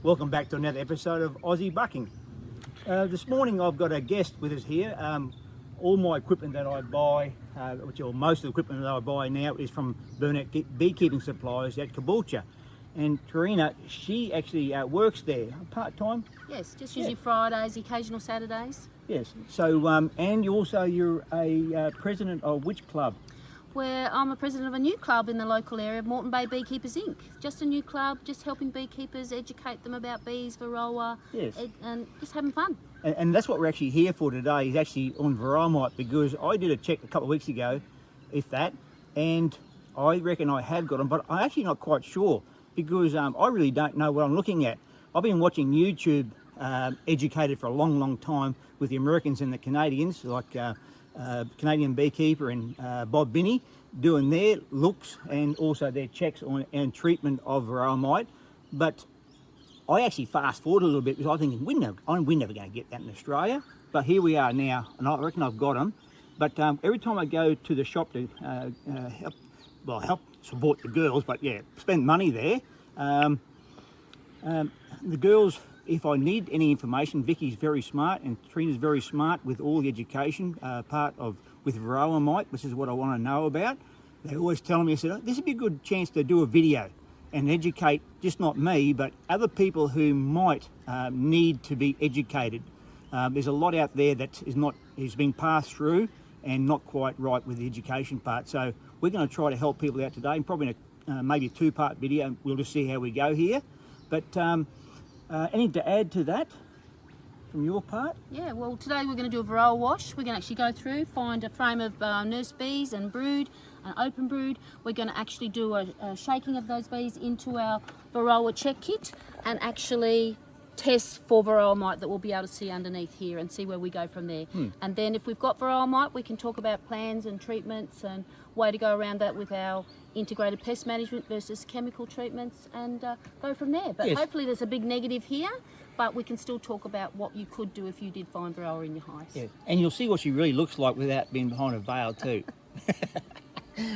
Welcome back to another episode of Aussie Bucking. This morning I've got a guest with us here. All my equipment that I buy, most of the equipment that I buy now is from Burnett Beekeeping Supplies at Caboolture. And Karina, she actually works there part-time? Yes, just usually Fridays, occasional Saturdays. Yes, so and you're a president of which club? Where I'm a president of a new club in the local area, Moreton Bay Beekeepers Inc. Just a new club, just helping beekeepers, educate them about bees, Varroa, and just having fun. And that's what we're actually here for today, is actually on Varroa, because I did a check a couple of weeks ago, if that, and I reckon I have got them, but I'm actually not quite sure, because I really don't know what I'm looking at. I've been watching YouTube educated for a long time with the Americans and the Canadians, like Canadian Beekeeper and Bob Binney, doing their looks and also their checks on and treatment of Varroa mite. But I actually fast forward a little bit because I think we're never going to get that in Australia. But here we are now, and I reckon I've got them. But every time I go to the shop to help support the girls, but spend money there. The girls, if I need any information, Vicky's very smart and Trina's very smart with all the education with Varroa mite, which is what I want to know about. They always tell me, I said, this would be a good chance to do a video and educate, just not me, but other people who might need to be educated. There's a lot out there that is being passed through and not quite right with the education part. So we're going to try to help people out today, and probably in maybe a two-part video, and we'll just see how we go here. But anything to add to that from your part? Yeah, well, today we're going to do a Varroa wash. We're going to actually go through, find a frame of nurse bees and brood, an open brood. We're going to actually do a shaking of those bees into our Varroa check kit and actually test for Varroa mite that we'll be able to see underneath here and see where we go from there. And then if we've got Varroa mite, we can talk about plans and treatments and way to go around that with our integrated pest management versus chemical treatments, and go from there. But hopefully there's a big negative here, but we can still talk about what you could do if you did find Varroa in your hives. Yeah, and you'll see what she really looks like without being behind a veil too.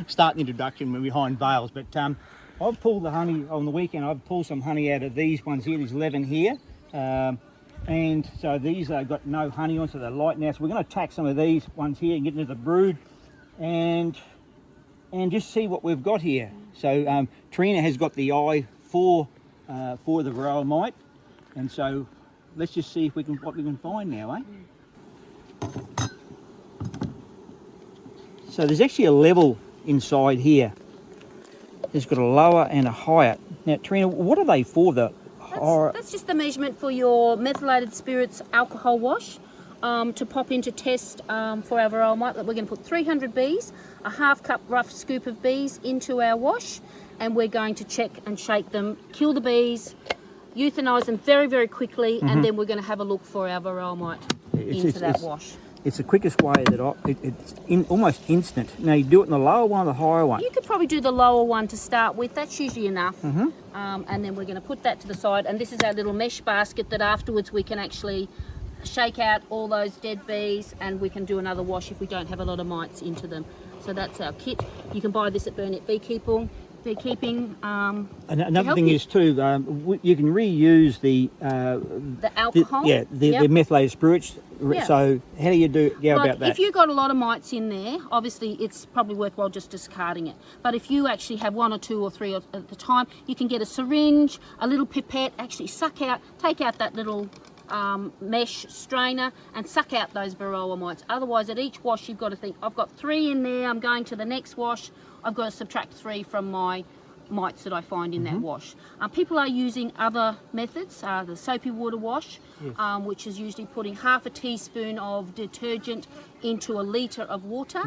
Start the introduction when we're behind veils, but I've pulled the honey on the weekend. I've pulled some honey out of these ones here, these 11 here, and so these got no honey on, so they're light now. So we're going to attack some of these ones here and get into the brood and just see what we've got here. So Trina has got the eye for the Varroa mite, and so let's just see what we can find now, eh? So there's actually a level inside here. It's got a lower and a higher. Now, Trina, what are they for? That's just the measurement for your methylated spirits alcohol wash. To pop into test for our Varroa mite. We're going to put 300 bees, a half cup rough scoop of bees into our wash, and we're going to check and shake them, kill the bees, euthanise them very quickly, and then we're going to have a look for our Varroa mite into that wash. It's the quickest way that it's almost instant. Now, you do it in the lower one or the higher one? You could probably do the lower one to start with. That's usually enough. And then we're going to put that to the side, and this is our little mesh basket that afterwards we can actually shake out all those dead bees, and we can do another wash if we don't have a lot of mites into them. So that's our kit. You can buy this at Burnett Beekeeping. Another thing is too, you can reuse the alcohol. The methylated spirits. So how do you go about that? If you've got a lot of mites in there, obviously it's probably worthwhile just discarding it. But if you actually have one or two or three at the time, you can get a syringe, a little pipette, actually take out that little mesh strainer and suck out those Varroa mites. Otherwise, at each wash you've got to think, I've got 3 in there, I'm going to the next wash, I've got to subtract 3 from my mites that I find in that wash. People are using other methods, the soapy water wash, which is usually putting half a teaspoon of detergent into a litre of water,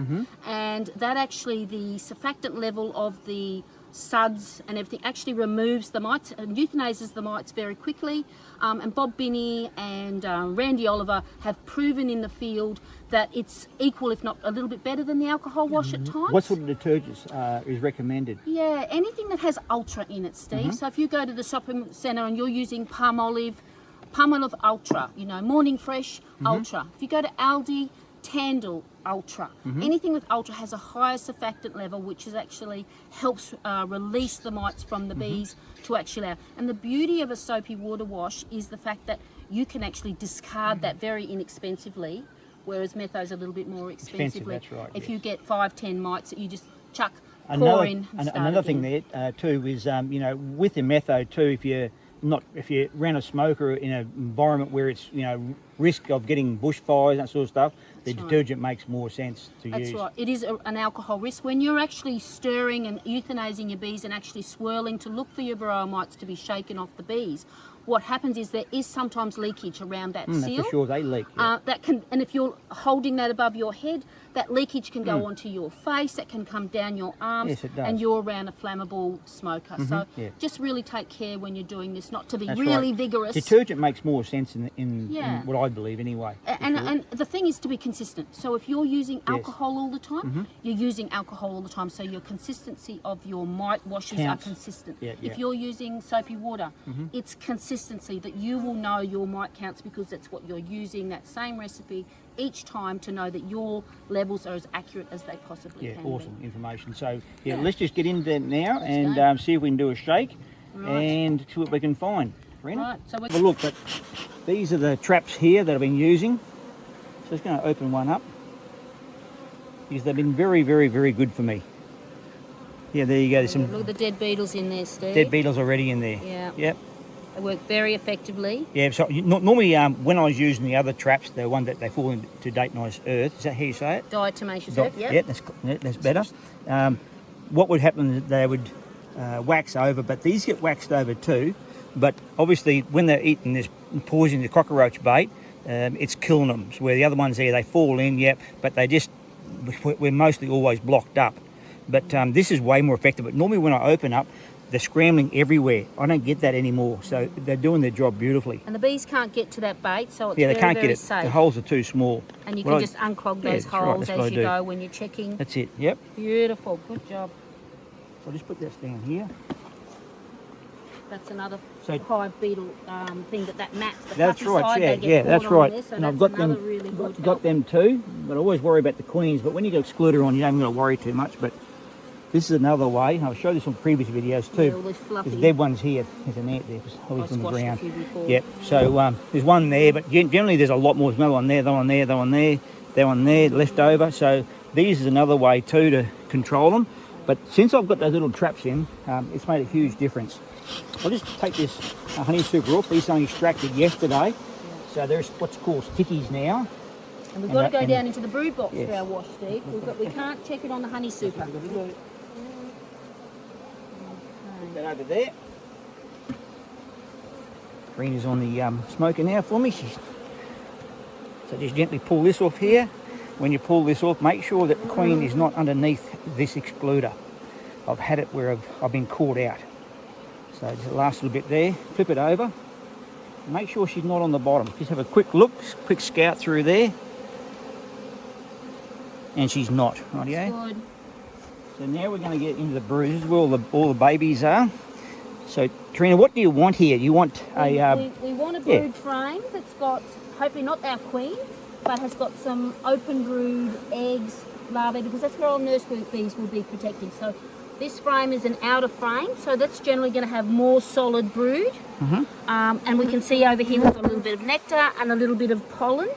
and that actually, the surfactant level of the suds and everything actually removes the mites and euthanizes the mites very quickly. And Bob Binney and Randy Oliver have proven in the field that it's equal, if not a little bit better than the alcohol wash at times. What sort of detergents is recommended? Yeah, anything that has Ultra in it, Steve. So if you go to the shopping centre and you're using Palmolive Ultra, Morning Fresh Ultra. If you go to Aldi, Tandle Ultra. Anything with Ultra has a higher surfactant level, which is actually helps release the mites from the bees to actually. And the beauty of a soapy water wash is the fact that you can actually discard that very inexpensively, whereas Metho's a little bit more expensively. That's right. If you get 5-10 mites that you just chuck, pour Another, in. And start another again. thing there too is you know, with the Metho too, if you run a smoker in an environment where it's, you know, risk of getting bushfires and that sort of stuff, the detergent makes more sense to use. That's right. It is an alcohol risk. When you're actually stirring and euthanizing your bees and actually swirling to look for your Varroa mites to be shaken off the bees, what happens is there is sometimes leakage around that seal. For sure, they leak. Yeah. That can, and if you're holding that above your head, that leakage can go onto your face, that can come down your arms, Yes, it does. and you're around a flammable smoker. So yeah. just really take care when you're doing this, not to be That's really right. vigorous. Detergent makes more sense in Yeah. what I believe anyway. And the thing is to be consistent. So if you're using alcohol all the time, you're using alcohol all the time. So your consistency of your mite washes Counts. are consistent. Yeah, yeah. If you're using soapy water, it's consistency that you will know your mite counts because that's what you're using, that same recipe each time to know that your levels are as accurate as they possibly Yeah, can awesome be. information. So yeah, Yeah. let's just get into that now go. and see if we can do a shake Right. and see what we can find. Rena? Right, so Have a look, but these are the traps here that I've been using. So just going to open one up because they've been very, very, very good for me. Yeah, there you go. There's some look at the dead beetles in there, Steve. dead beetles already in there. Yeah. Yep. They work very effectively. Yeah, so normally when I was using the other traps, the one that they fall into date-nice earth, is that how you say it? Diatomaceous Di- earth, yep. Yeah, that's better. What would happen is they would wax over, but these get waxed over too. But obviously, when they're eating this poison, the cockroach bait, it's killing them. So where the other ones there, they fall in, yep, but we're mostly always blocked up. But this is way more effective. But normally when I open up, they're scrambling everywhere. I don't get that anymore. So they're doing their job beautifully. And the bees can't get to that bait, so it's Yeah, they very, can't very get it. safe. The holes are too small. And you Well, can just unclog yeah, those that's right, holes that's what as I you do. go when you're checking. That's it, yep. Beautiful, good job. I'll just put this down here. That's another So- hive beetle thing that mats. The That's puffy right, side, yeah, they get yeah, caught that's on right. This, so And that's I've got another them, really good got help. them too, but I always worry about the queens. But when you got excluder on, you don't got to worry too much. But this is another way. I'll show this on previous videos too. Yeah, all this fluffy. There's dead ones here. There's an ant there, just I always on the squashed a ground. few before. Yep. So there's one there, but generally there's a lot more. There's another one there, that one there, that one there, that one there, left over. So these is another way too to control them. But since I've got those little traps in, it's made a huge difference. I'll just take this honey super off. These are only extracted yesterday. So there's what's called stickies now. And we've got to go and- down into the brood box Yes. for our wash, Steve. We can't check it on the honey super. Put that over there. Rena's on the smoker now for me. So just gently pull this off here. When you pull this off, make sure that the queen is not underneath this excluder. I've had it where I've been caught out. So just the last little bit there, flip it over. Make sure she's not on the bottom. Just have a quick look, quick scout through there. And she's not, rightio? Good. So now we're going to get into the brood. This is where all the babies are. So Trina, what do you want here? You want a We want a brood frame that's got, hopefully not our queen, but has got some open brood eggs, larvae, because that's where all nurse bees will be protecting. So this frame is an outer frame, so that's generally going to have more solid brood. And we can see over here we've got a little bit of nectar and a little bit of pollen.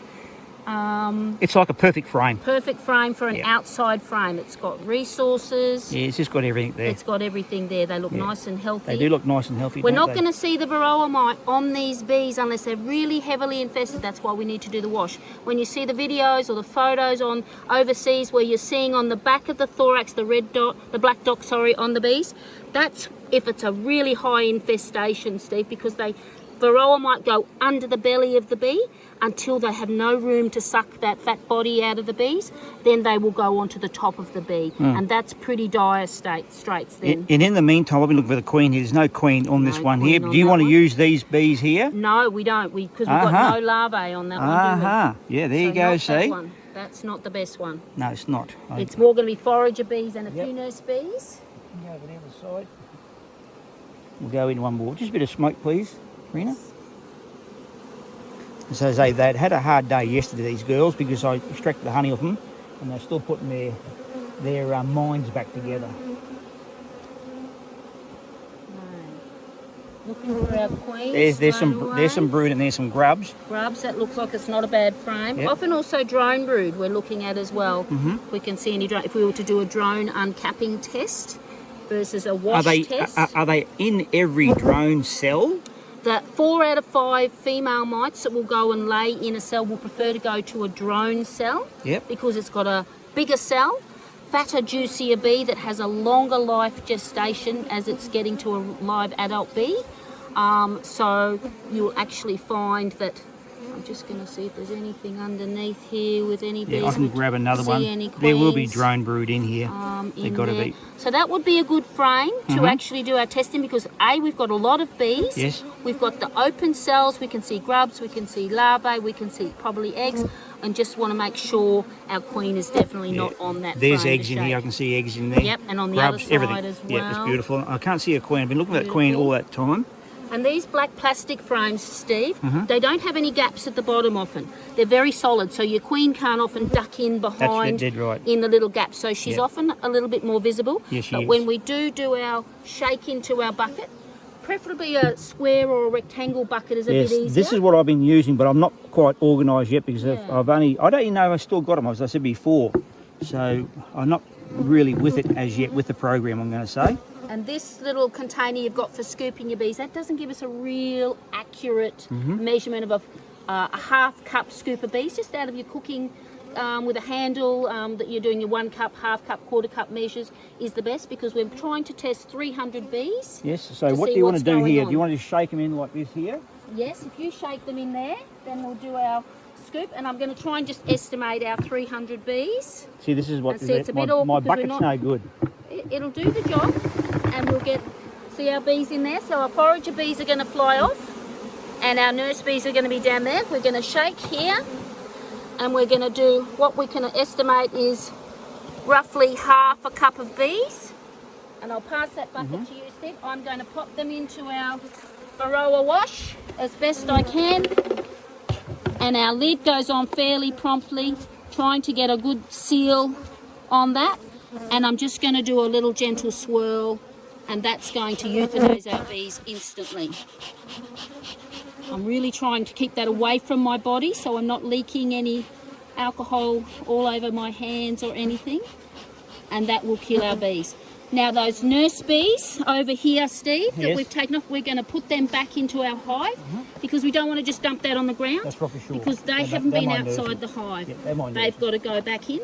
it's like a perfect frame. Perfect frame for an Yeah. outside frame. It's got resources. Yeah, it's just got everything there. It's got everything there. They look nice and healthy. They do look nice and healthy. We're don't not they? going to see the Varroa mite on these bees unless they're really heavily infested. That's why we need to do the wash. When you see the videos or the photos on overseas where you're seeing on the back of the thorax the red dot, the black dot, sorry, on the bees, that's if it's a really high infestation, Steve, because Varroa might go under the belly of the bee until they have no room to suck that fat body out of the bees. Then they will go onto the top of the bee, and that's pretty dire straits then. And in the meantime, I've been looking for the queen here. There's no queen on this No one queen here. on Do you that want to one. use these bees here? No, we don't, because we've got no larvae on that one, do we? Yeah, there you So go, not that see? one. That's not the best one. No, it's not. It's more going to be forager bees and a Yep. few nurse bees. Go over the other side. We'll go in one more. Just a bit of smoke, please, Rena. So as they'd had a hard day yesterday, these girls, because I extracted the honey off them, and they're still putting their minds back together. Looking for our queens. There's some brood and there's some grubs. Grubs, that looks like it's not a bad frame. Yep. Often also drone brood we're looking at as well. We can see any drone, if we were to do a drone uncapping test versus a wash test. Are they in every drone cell? That 4 out of 5 female mites that will go and lay in a cell will prefer to go to a drone cell. Yep. Because it's got a bigger cell, fatter, juicier bee that has a longer life gestation as it's getting to a live adult bee. So you'll actually find that, I'm just going to see if there's anything underneath here with any bees. Yeah, I can grab another one. There will be drone brood in here. They've got to be. So that would be a good frame to actually do our testing, because A, we've got a lot of bees. Yes. We've got the open cells, we can see grubs, we can see larvae, we can see probably eggs, and just want to make sure our queen is definitely not on that There's frame eggs in here, I can see eggs in there. Yep, and on the grubs, other side everything. as well. Yeah, it's beautiful. I can't see a queen. I've been looking at that queen all that time. And these black plastic frames, Steve, they don't have any gaps at the bottom often. They're very solid, so your queen can't often duck in behind dead right. in the little gaps. So she's often a little bit more visible. Yes, she but is. when we do our shake into our bucket, preferably a square or a rectangle bucket is a bit easier. This is what I've been using, but I'm not quite organised yet because I don't even know if I still got them, as I said before. So I'm not really with it as yet, with the program, I'm going to say. And this little container you've got for scooping your bees, that doesn't give us a real accurate measurement of a half cup scoop of bees, just out of your cooking with a handle that you're doing your 1 cup, half cup, quarter cup measures is the best, because we're trying to test 300 bees. Yes, so what do you want to do here? Do you want to just shake them in like this here? Yes, if you shake them in there, then we'll do our scoop, and I'm going to try and just estimate our 300 bees. See, this is what my bucket's no good. It'll do the job, and we'll see our bees in there. So our forager bees are going to fly off, and our nurse bees are going to be down there. We're going to shake here, and we're going to do what we can estimate is roughly half a cup of bees. And I'll pass that bucket to you, Steve. I'm going to pop them into our Varroa wash as best I can, and our lid goes on fairly promptly, trying to get a good seal on that. And I'm just going to do a little gentle swirl, and that's going to euthanize our bees instantly. I'm really trying to keep that away from my body so I'm not leaking any alcohol all over my hands or anything, and that will kill our bees. Now those nurse bees over here, Steve, that we've taken off, we're going to put them back into our hive, because we don't want to just dump that on the ground. That's probably sure. Because they haven't been outside the hive. Yeah, they've got to go back in.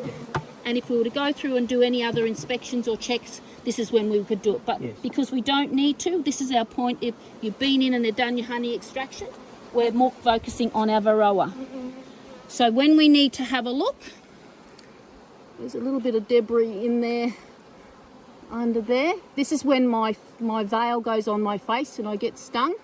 And if we were to go through and do any other inspections or checks, this is when we could do it. But because we don't need to, this is our point. If you've been in and they've done your honey extraction, we're more focusing on our Varroa. So when we need to have a look, there's a little bit of debris in there, under there. This is when my veil goes on my face and I get stung.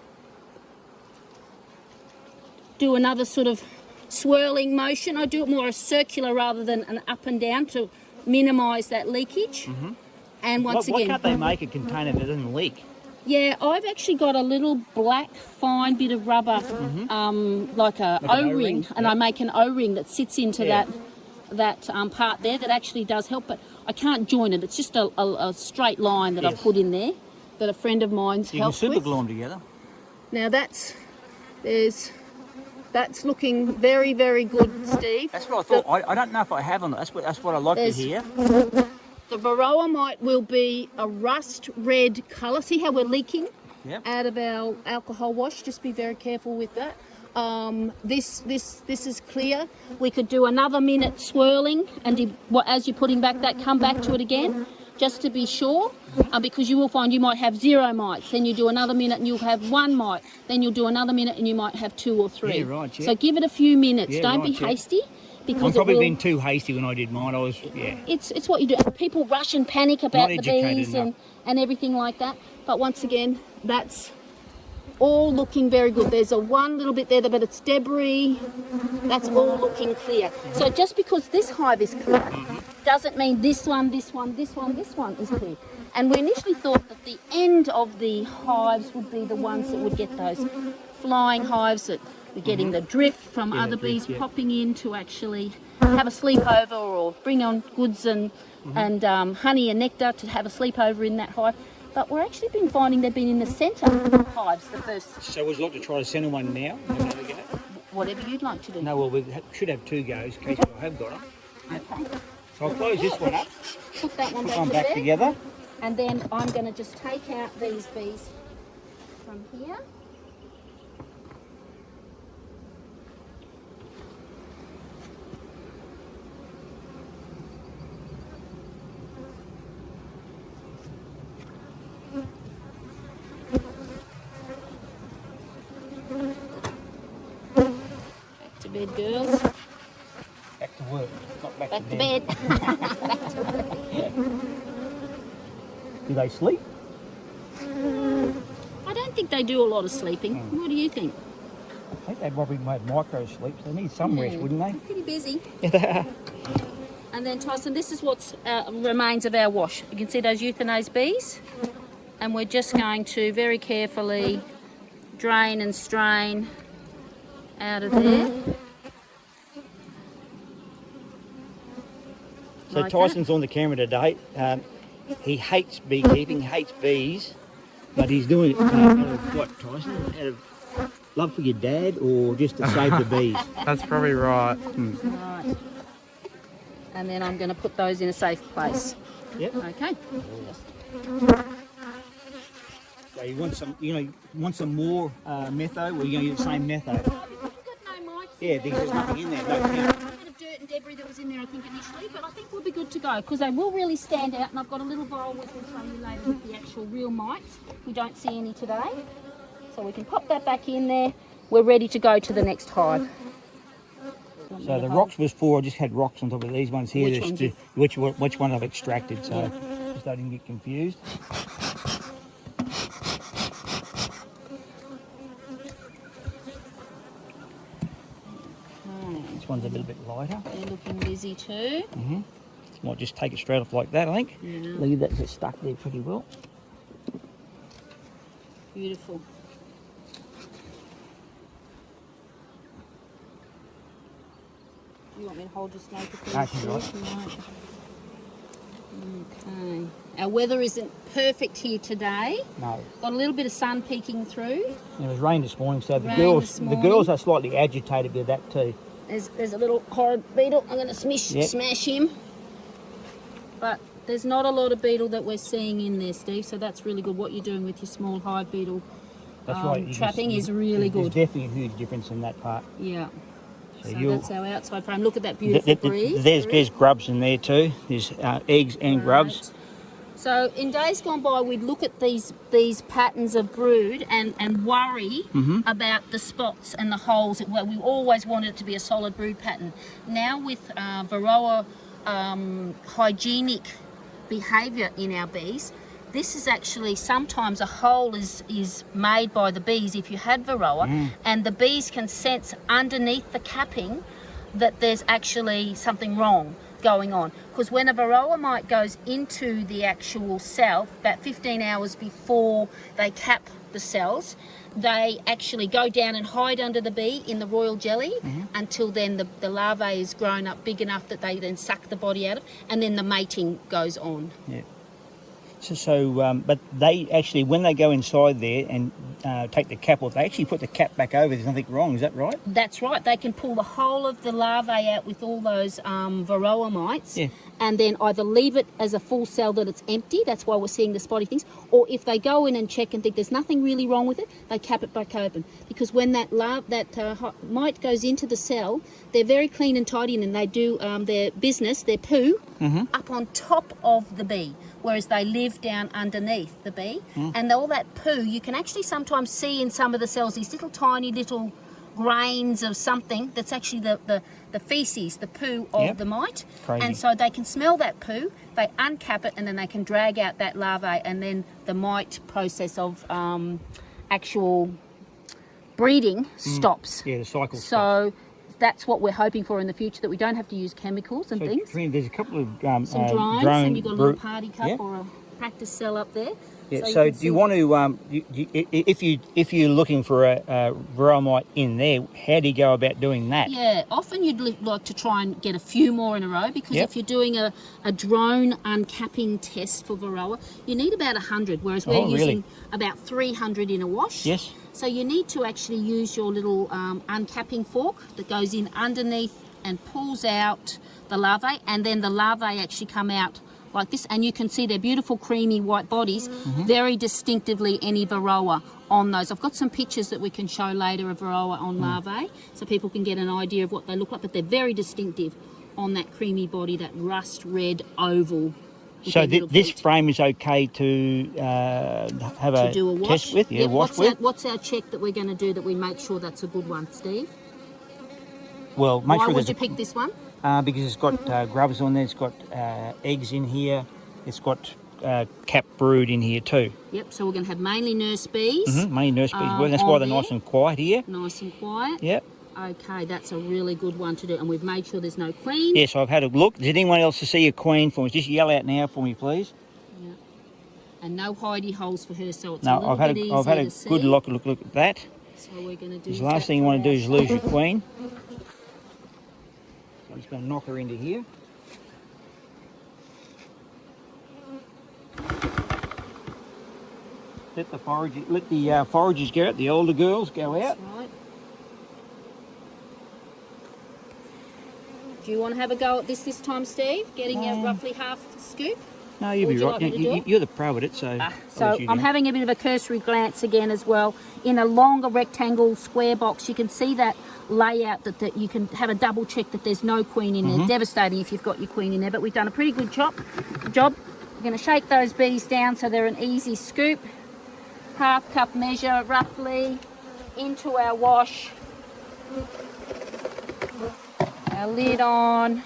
Do another sort of swirling motion. I do it more a circular rather than an up and down to minimise that leakage. And once why again, can't they make a container that doesn't leak? Yeah, I've actually got a little black fine bit of rubber, like a O-ring, and I make an O-ring that sits into that part there that actually does help, but I can't join it. It's just a straight line that I've put in there that a friend of mine's helped with. You can super glue them together. Now that's looking very, very good, Steve. That's what I thought. I don't know if I have on it. That's what I like to hear. The Varroa mite will be a rust red colour. See how we're leaking out of our alcohol wash? Just be very careful with that. This is clear. We could do another minute swirling, and as you're putting back that, come back to it again, just to be sure, because you will find you might have 0 mites. Then you do another minute and you'll have 1 mite. Then you'll do another minute and you might have 2 or 3. Yeah, right, yeah. So give it a few minutes. Yeah, Don't right, be hasty. Because I'm probably being too hasty when I did mine. It's what you do. People rush and panic about the bees and everything like that. But once again, that's all looking very good. There's one little bit there, but it's debris. That's all looking clear. So just because this hive is clear doesn't mean this one is clear. And we initially thought that the end of the hives would be the ones that would get those flying hives that We're getting the drift from Yeah, other the drift, bees yeah. popping in to actually have a sleepover or bring on goods and honey and nectar to have a sleepover in that hive. But we're actually been finding they've been in the centre hives the first, So would you like to try to send one now? Have another go? whatever you'd like to do. No, well, we should have 2 goes in case I have got them. Okay. So I'll close this one up, Put that one put back, one to back there. together. And then I'm going to just take out these bees from here. Back to bed, girls. Back to work, not back, Back to to bed. bed. Do they sleep? I don't think they do a lot of sleeping. What do you think? I think they probably made micro sleeps. They need some rest, wouldn't they? Pretty busy. And then Tyson, this is what remains of our wash. You can see those euthanized bees, and we're just going to very carefully drain and strain out of there. So Like Tyson's on the camera today. He hates beekeeping, hates bees, but he's doing it out of what, Tyson? Out of love for your dad or just to save the bees? That's probably right. Right. And then I'm going to put those in a safe place. Yep. Okay. So you want some, want some more metho, or you're going to use the same metho? We've got no mites in Yeah, there. because there's nothing in there, no count. A bit of dirt and debris that was in there, I think, initially, but I think we'll be good to go because they will really stand out. And I've got a little bowl which we'll show you later with the actual real mites. We don't see any today, so we can pop that back in there. We're ready to go to the next hive. So the rocks was for, I just had rocks on top of these ones here. Which ones Which one I've extracted, so just I didn't get confused. This one's a little bit lighter. They're looking busy too. Might just take it straight off like that, I think. Yeah. Leave that just stuck there pretty well. Beautiful. You want me to hold your snake a That's right. Right. Okay. Our weather isn't perfect here today. No. Got a little bit of sun peeking through. It was rain this morning, so Rain this morning. the girls are slightly agitated with that too. There's a little horrid beetle. I'm going to smash him. But there's not a lot of beetle that we're seeing in there, Steve, so that's really good. What you're doing with your small hive beetle That's right. trapping is really good. There's definitely a huge difference in that part. Yeah. So you'll- that's our outside frame. Look at that beautiful breeze. There's grubs in there too. There's eggs and grubs. Right. So in days gone by, we'd look at these patterns of brood and worry about the spots and the holes. Well, we always wanted it to be a solid brood pattern. Now with Varroa hygienic behaviour in our bees, this is actually sometimes a hole is made by the bees if you had Varroa, and the bees can sense underneath the capping that there's actually something wrong going on. Because when a Varroa mite goes into the actual cell, about 15 hours before they cap the cells, they actually go down and hide under the bee in the royal jelly until then the larvae is grown up big enough that they then suck the body out of, and then the mating goes on. Yeah. But they actually, when they go inside there and take the cap off, they actually put the cap back over. There's nothing wrong. Is that right? That's right. They can pull the whole of the larvae out with all those Varroa mites, and then either leave it as a full cell that it's empty. That's why we're seeing the spotty things. Or if they go in and check and think there's nothing really wrong with it, they cap it back open. Because when that mite goes into the cell, they're very clean and tidy, and they do their business, their poo, up on top of the bee. Whereas they live down underneath the bee. And all that poo, you can actually sometimes see in some of the cells, these little tiny little grains of something that's actually the feces, the poo of the mite. Crazy. And so they can smell that poo, they uncap it, and then they can drag out that larvae, and then the mite process of actual breeding stops. Yeah, the cycle. So that's what we're hoping for in the future, that we don't have to use chemicals and things. There's a couple of Some drones, and you've got a little party cup or a practice cell up there. Yeah. So So, you can do see you want to, if you're looking for a Varroa mite in there, how do you go about doing that? Yeah, often you'd like to try and get a few more in a row because Yep. if you're doing a drone uncapping test for Varroa, you need about 100, whereas we're Oh, really? using about 300 in a wash. Yes. So you need to actually use your little uncapping fork that goes in underneath and pulls out the larvae, and then the larvae actually come out like this, and you can see their beautiful creamy white bodies, very distinctively any Varroa on those. I've got some pictures that we can show later of Varroa on larvae so people can get an idea of what they look like, but they're very distinctive on that creamy body, that rust red oval. with So their little this feet. frame is okay to have To a do a wash test with, yeah, Yep, wash with. what's our check that we're going to do that we make sure that's a good one, Steve? Well, make Why sure would there's you pick this one? because it's got grubs on there, it's got eggs in here, it's got cap brood in here too. Yep, so we're going to have mainly nurse bees. Mainly nurse bees work. That's on why they're there. nice and quiet here. Nice and quiet. Yep. Okay, that's a really good one to do, and we've made sure there's no queen. Yes, I've had a look. Does anyone else to see a queen for me? Just yell out now for me, please. Yeah. And no hidey holes for her, so it's a No, little I've had bit I've had easier a to good see. look at that. So we're going to do Because the last thing you want to do is lose your queen. So I'm just going to knock her into here. Let the foragers go out, the older girls go out. Right. Do you want to have a go at this time, Steve? Getting out roughly half the scoop? No, you'll Or be would you right. like me to do it? You're the pro at it, so. I'll So let you I'm go. having a bit of a cursory glance again as well. In a longer rectangle square box, you can see that layout that you can have a double check that there's no queen in there. Devastating if you've got your queen in there, but we've done a pretty good job. We're going to shake those bees down so they're an easy scoop. Half cup measure roughly into our wash. Our lid on.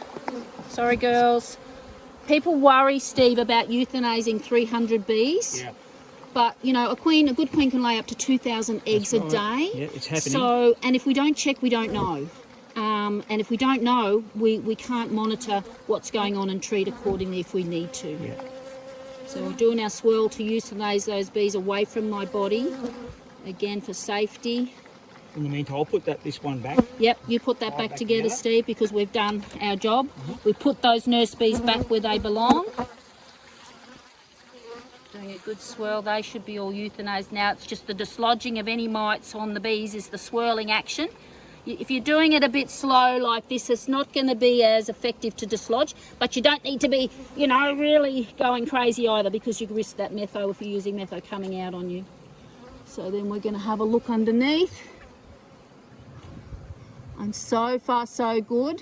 Sorry girls. People worry, Steve, about euthanizing 300 bees. Yeah. But, you know, a good queen can lay up to 2,000 eggs a day. Yeah, it's happening. So, and if we don't check, we don't know. And if we don't know, we can't monitor what's going on and treat accordingly if we need to. Yeah. So we're doing our swirl to euthanize those bees away from my body, again for safety. In the meantime, I'll put this one back. Yep, you put that back together, Steve, because we've done our job. We put those nurse bees back where they belong. Doing a good swirl. They should be all euthanized now. It's just the dislodging of any mites on the bees is the swirling action. If you're doing it a bit slow like this, it's not going to be as effective to dislodge, but you don't need to be, you know, really going crazy either because you risk that metho if you're using metho coming out on you. So then we're going to have a look underneath. And so far so good.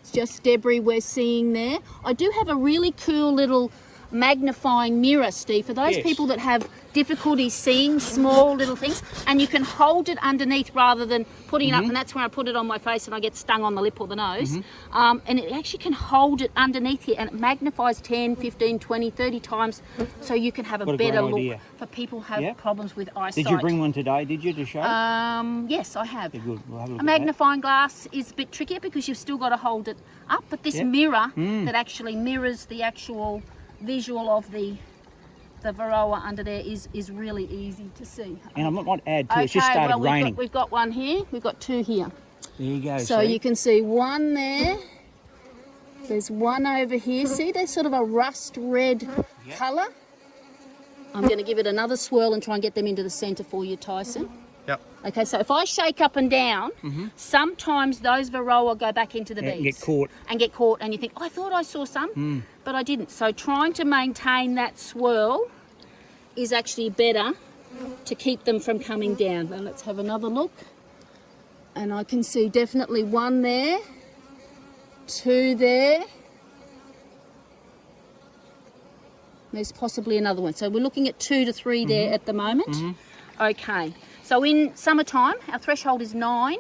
It's just debris we're seeing there. I do have a really cool little magnifying mirror, Steve, for those Yes. people that have difficulty seeing small little things, and you can hold it underneath rather than putting it up, and that's where I put it on my face and I get stung on the lip or the nose. And it actually can hold it underneath here, and it magnifies 10, 15, 20, 30 times, so you can have a What a great better look idea. for people who have Yeah. problems with eyesight. Did you bring one today, did you, to show? Yes, I have. Yeah, good. We'll have a look A at magnifying glass is a bit trickier because you've still got to hold it up, but this Yep. mirror that actually mirrors the actual visual of the Varroa under there is really easy to see. that. And I might add too, it's just started raining. We've got one here, we've got two here. There you go. So see? you can see one there, there's one over here. See, there's sort of a rust red colour. I'm going to give it another swirl and try and get them into the centre for you, Tyson. Yep. Okay, so if I shake up and down, sometimes those Varroa go back into the bees. And get caught. And get caught, and you think, oh, I thought I saw some, but I didn't. So trying to maintain that swirl is actually better to keep them from coming down. Now let's have another look. And I can see definitely one there, two there. There's possibly another one. So we're looking at 2 to 3 there at the moment. Okay. So in summertime, our threshold is 9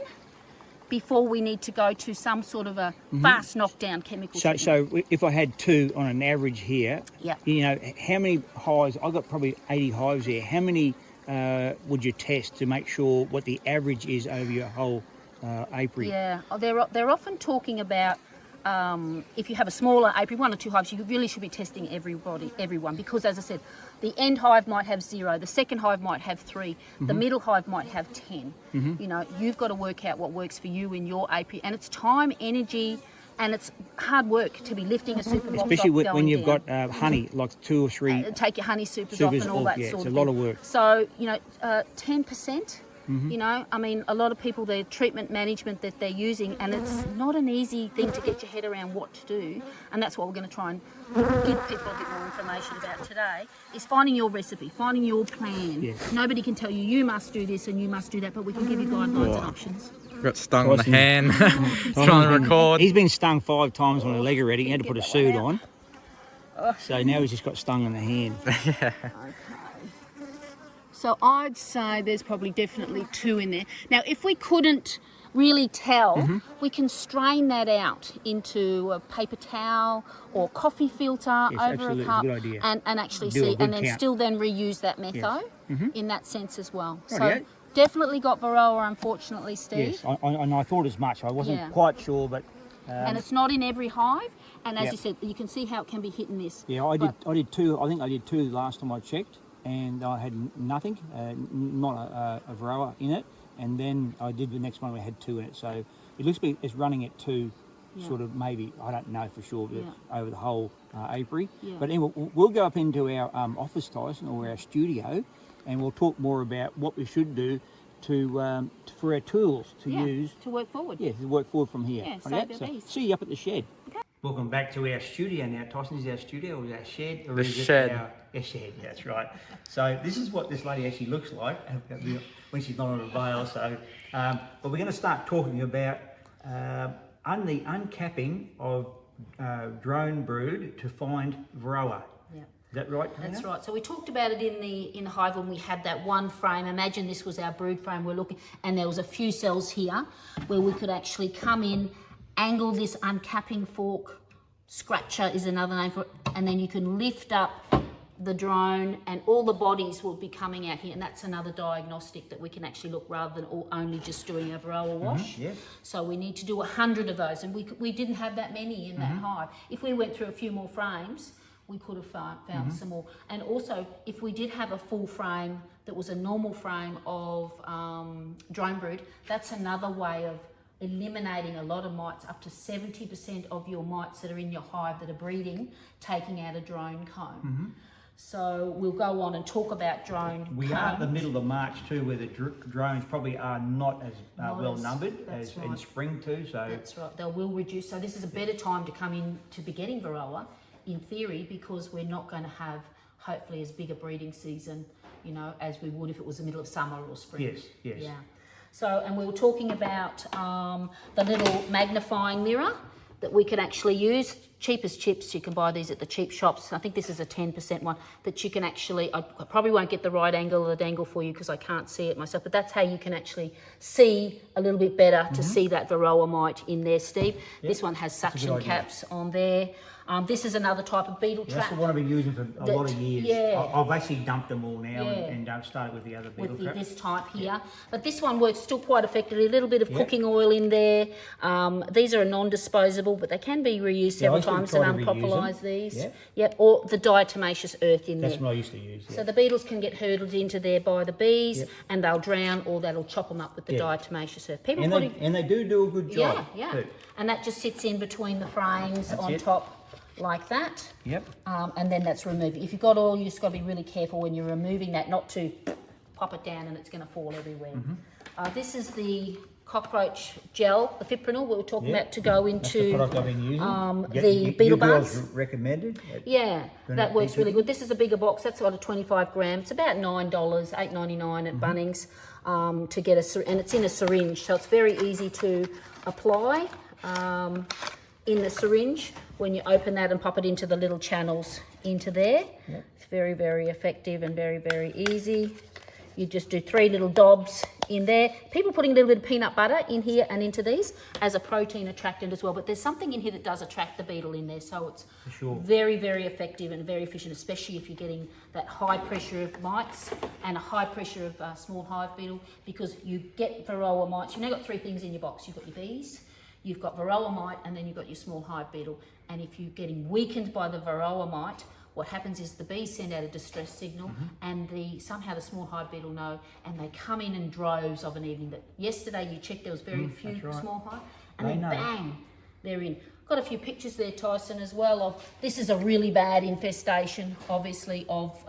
before we need to go to some sort of a fast knockdown chemical treatment. So if I had 2 on an average here, Yep. you know, how many hives, I've got probably 80 hives here, how many would you test to make sure what the average is over your whole apiary? Yeah, they're often talking about if you have a smaller apiary, 1 or 2 hives, you really should be testing everyone, because as I said, the end hive might have 0, the second hive might have 3, the middle hive might have 10. You know, you've got to work out what works for you in your apiary, and it's time, energy, and it's hard work to be lifting a super box Especially off, when you've down. got honey, like 2 or 3. Take your honey supers off and all that yeah, sort it's of a lot thing. of work. So, you know, 10%. You know, I mean, a lot of people, their treatment management that they're using, and it's not an easy thing to get your head around what to do, and that's what we're going to try and give people a bit more information about today, is finding your recipe, finding your plan. Yes. Nobody can tell you, you must do this and you must do that, but we can give you guidelines and options. Got stung on the hand, trying to record. He's been stung 5 times on the leg already. He had to put a suit on. So now he's just got stung on the hand. Yeah. So I'd say there's probably definitely 2 in there. Now, if we couldn't really tell, we can strain that out into a paper towel or coffee filter Yes, over absolutely, a cup, good idea. and actually Do a see, good and then count. still then reuse that metho in that sense as well. So Rightio. definitely got Varroa, unfortunately, Steve. Yes, and I thought as much. I wasn't Yeah. quite sure, but And it's not in every hive. And as Yep. you said, you can see how it can be hit and miss. yeah, I But- did 2. I think I did 2 last time I checked, and I had nothing, not a Varroa in it. And then I did the next one, we had 2 in it. So it looks like it's running at 2, Yeah. sort of, maybe, I don't know for sure, but Yeah. over the whole apiary. Yeah. But anyway, we'll go up into our office, Tyson, or our studio, and we'll talk more about what we should do to for our tools to Yeah, use. to work forward. Yeah, to work forward from here. Yeah, Right, save the so bees. see you up at the shed. Welcome back to our studio now. Tyson, is our studio or is our shed? Or The is it shed. Our shed, yeah, that's right. So this is what this lady actually looks like when she's not on a veil. So, but we're going to start talking about on the uncapping of drone brood to find Varroa. Yeah. Is that right, Tanya? That's right. So we talked about it in the hive when we had that one frame. Imagine this was our brood frame. We're looking, and there was a few cells here where we could actually come in, angle this uncapping fork. Scratcher is another name for it, and then you can lift up the drone, and all the bodies will be coming out here, and that's another diagnostic that we can actually look rather than only just doing a Varroa wash. Yes. So we need to do 100 of those, and we didn't have that many in that hive. If we went through a few more frames, we could have found some more. And also, if we did have a full frame that was a normal frame of drone brood, that's another way of eliminating a lot of mites, up to 70% of your mites that are in your hive that are breeding, taking out a drone comb. So we'll go on and talk about drone We comb. are at the middle of March too, where the drones probably are not as Not well as- numbered that's as in right. spring too. So That's right, they will reduce. So this is a better time to come in to be getting Varroa, in theory, because we're not going to have, hopefully, as big a breeding season, you know, as we would if it was the middle of summer or spring. yes, yes. Yeah. So, and we were talking about the little magnifying mirror that we can actually use. Cheap as chips, you can buy these at the cheap shops. I think this is a 10% one that you can actually, I probably won't get the right angle of the dangle for you because I can't see it myself, but that's how you can actually see a little bit better to see that Varroa mite in there, Steve. This one has a good suction idea. caps on there. This is another type of beetle That's trap. the one I've been using for a lot of years. yeah. I've actually dumped them all now Yeah. and started with the other beetle With trap. this type here, but this one works still quite effectively. A little bit of cooking oil in there. These are a non-disposable, but they can be reused Yeah, I several used to times try and to reuse them. unpopulise these. Yeah. Yep, or the diatomaceous earth in That's there. what I used to use. Yeah. So the beetles can get hurdled into there by the bees, Yep. and they'll drown, or that'll chop them up with the Yeah. diatomaceous earth. People and, putting, they do a good job. yeah, too. and that just sits in between the frames That's on it. top, like that. Yep. And then that's removed. If you've got oil, you just got to be really careful when you're removing that, not to pop it down and it's going to fall everywhere. This is the cockroach gel, the fipronil we were talking Yep. about to go That's the into. product I've been using. The beetle girls bugs. recommended. Yeah, Don't that have works to really do- good. This is a bigger box. That's got a 25 gram. It's about $9, $8.99 at Bunnings to get and it's in a syringe, so it's very easy to apply in the syringe when you open that and pop it into the little channels into there. Yep. It's very, very effective and very, very easy. You just do 3 little dobs in there. People putting a little bit of peanut butter in here and into these as a protein attractant as well. But there's something in here that does attract the beetle in there. So it's sure. very, very effective and very efficient, especially if you're getting that high pressure of mites and a high pressure of small hive beetle, because you get Varroa mites. You've now got 3 things in your box. You've got your bees, You've got Varroa mite, and then you've got your small hive beetle. And if you're getting weakened by the Varroa mite, what happens is the bees send out a distress signal, and somehow the small hive beetle know, and they come in droves of an evening. That yesterday you checked there was very few small hive, and then bang, they're in. Got a few pictures there, Tyson, as well of this is a really bad infestation, obviously, of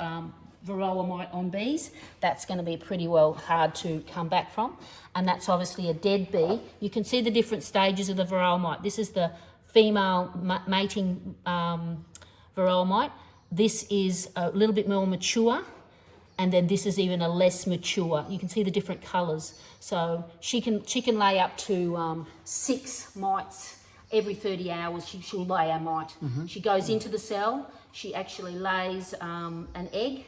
Varroa mite on bees. That's going to be pretty well hard to come back from, and that's obviously a dead bee. You can see the different stages of the Varroa mite. This is the female mating Varroa mite. This is a little bit more mature, and then this is even a less mature. You can see the different colours. So she can lay up to 6 mites every 30 hours. She'll lay a mite. She goes into the cell. She actually lays an egg.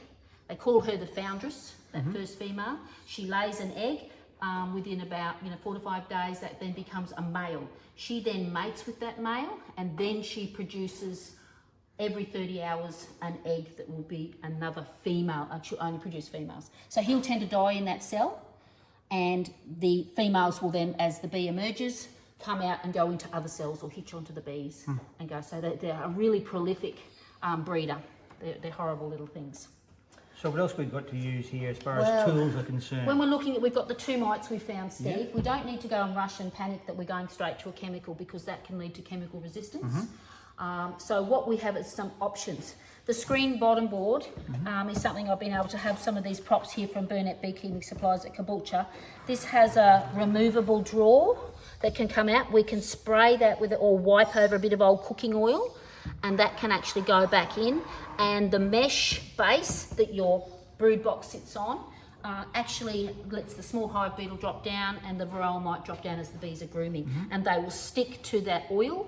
They call her the foundress, that first female. She lays an egg. Within about 4 to 5 days, that then becomes a male. She then mates with that male, and then she produces every 30 hours an egg that will be another female. She'll only produce females. So he'll tend to die in that cell, and the females will then, as the bee emerges, come out and go into other cells or hitch onto the bees and go. So they're a really prolific breeder. They're horrible little things. So what else we've got to use here as far as tools are concerned? When we're looking at, we've got the 2 mites we found, Steve. We don't need to go and rush and panic that we're going straight to a chemical, because that can lead to chemical resistance. So what we have is some options. The screen bottom board is something I've been able to have some of these props here from Burnett Beekeeping Supplies at Caboolture. This has a removable drawer that can come out. We can spray that with it or wipe over a bit of old cooking oil, and that can actually go back in. And the mesh base that your brood box sits on actually lets the small hive beetle drop down and the Varroa mite drop down as the bees are grooming, and they will stick to that oil,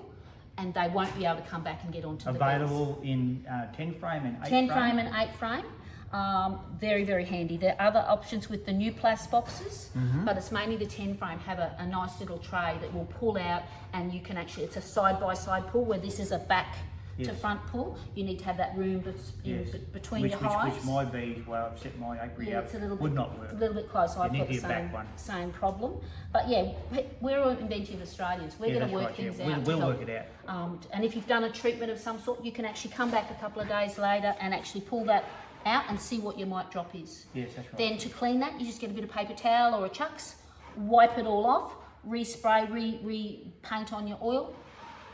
and they won't be able to come back and get onto the bees. Available in 10 frame and 8 10 frame and 8 frame. Very, very handy. There are other options with the new Plas boxes, but it's mainly the 10 frame have a nice little tray that will pull out, and you can actually, it's a side-by-side pull, where this is a back to front pull. You need to have that room between your hives. Which my bees, well, except my apiary It's a little would bit, not work. A little bit close. I've got the same problem. But yeah, we're all inventive Australians. We're going to work things out. We'll work it out. And if you've done a treatment of some sort, you can actually come back a couple of days later and actually pull that out and see what your mite drop is. Yes, that's right. Then to clean that, you just get a bit of paper towel or a chucks, wipe it all off, respray, repaint on your oil,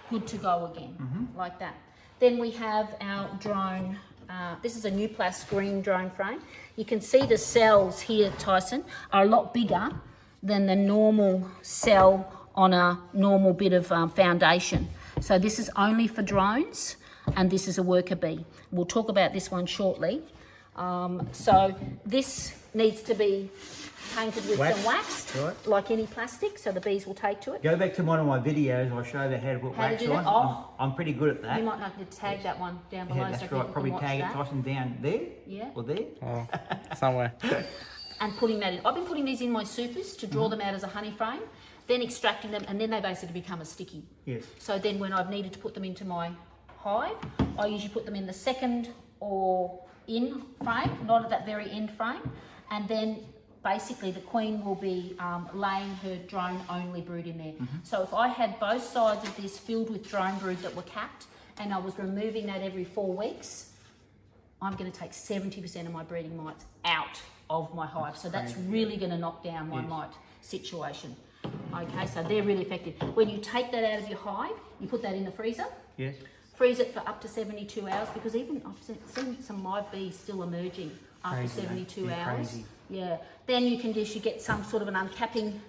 good to go again, like that. Then we have our drone. This is a new Plas green drone frame. You can see the cells here, Tyson, are a lot bigger than the normal cell on a normal bit of foundation. So this is only for drones, and this is a worker bee. We'll talk about this one shortly. So this needs to be painted with some wax, like any plastic, so the bees will take to it. Go back to one of my videos. I show you how to put wax on. I'm pretty good at that. You might need to tag that one down below. Yeah, that's right. Probably tag it, Tyson, down there. Yeah. Or there. Oh, somewhere. And putting that in. I've been putting these in my supers to draw them out as a honey frame, then extracting them, and then they basically become a sticky. Yes. So then when I've needed to put them into my hive, I usually put them in the second or in frame, not at that very end frame, and then basically the queen will be laying her drone only brood in there. So if I had both sides of this filled with drone brood that were capped, and I was removing that every 4 weeks, I'm going to take 70% of my breeding mites out of my hive. So that's really going to knock down my mite situation. Okay, so they're really effective. When you take that out of your hive, you put that in the freezer. Yes. Freeze it for up to 72 hours, because even I've seen some live bees still emerging after 72 hours. Crazy. Yeah. Then you can get some sort of an uncapping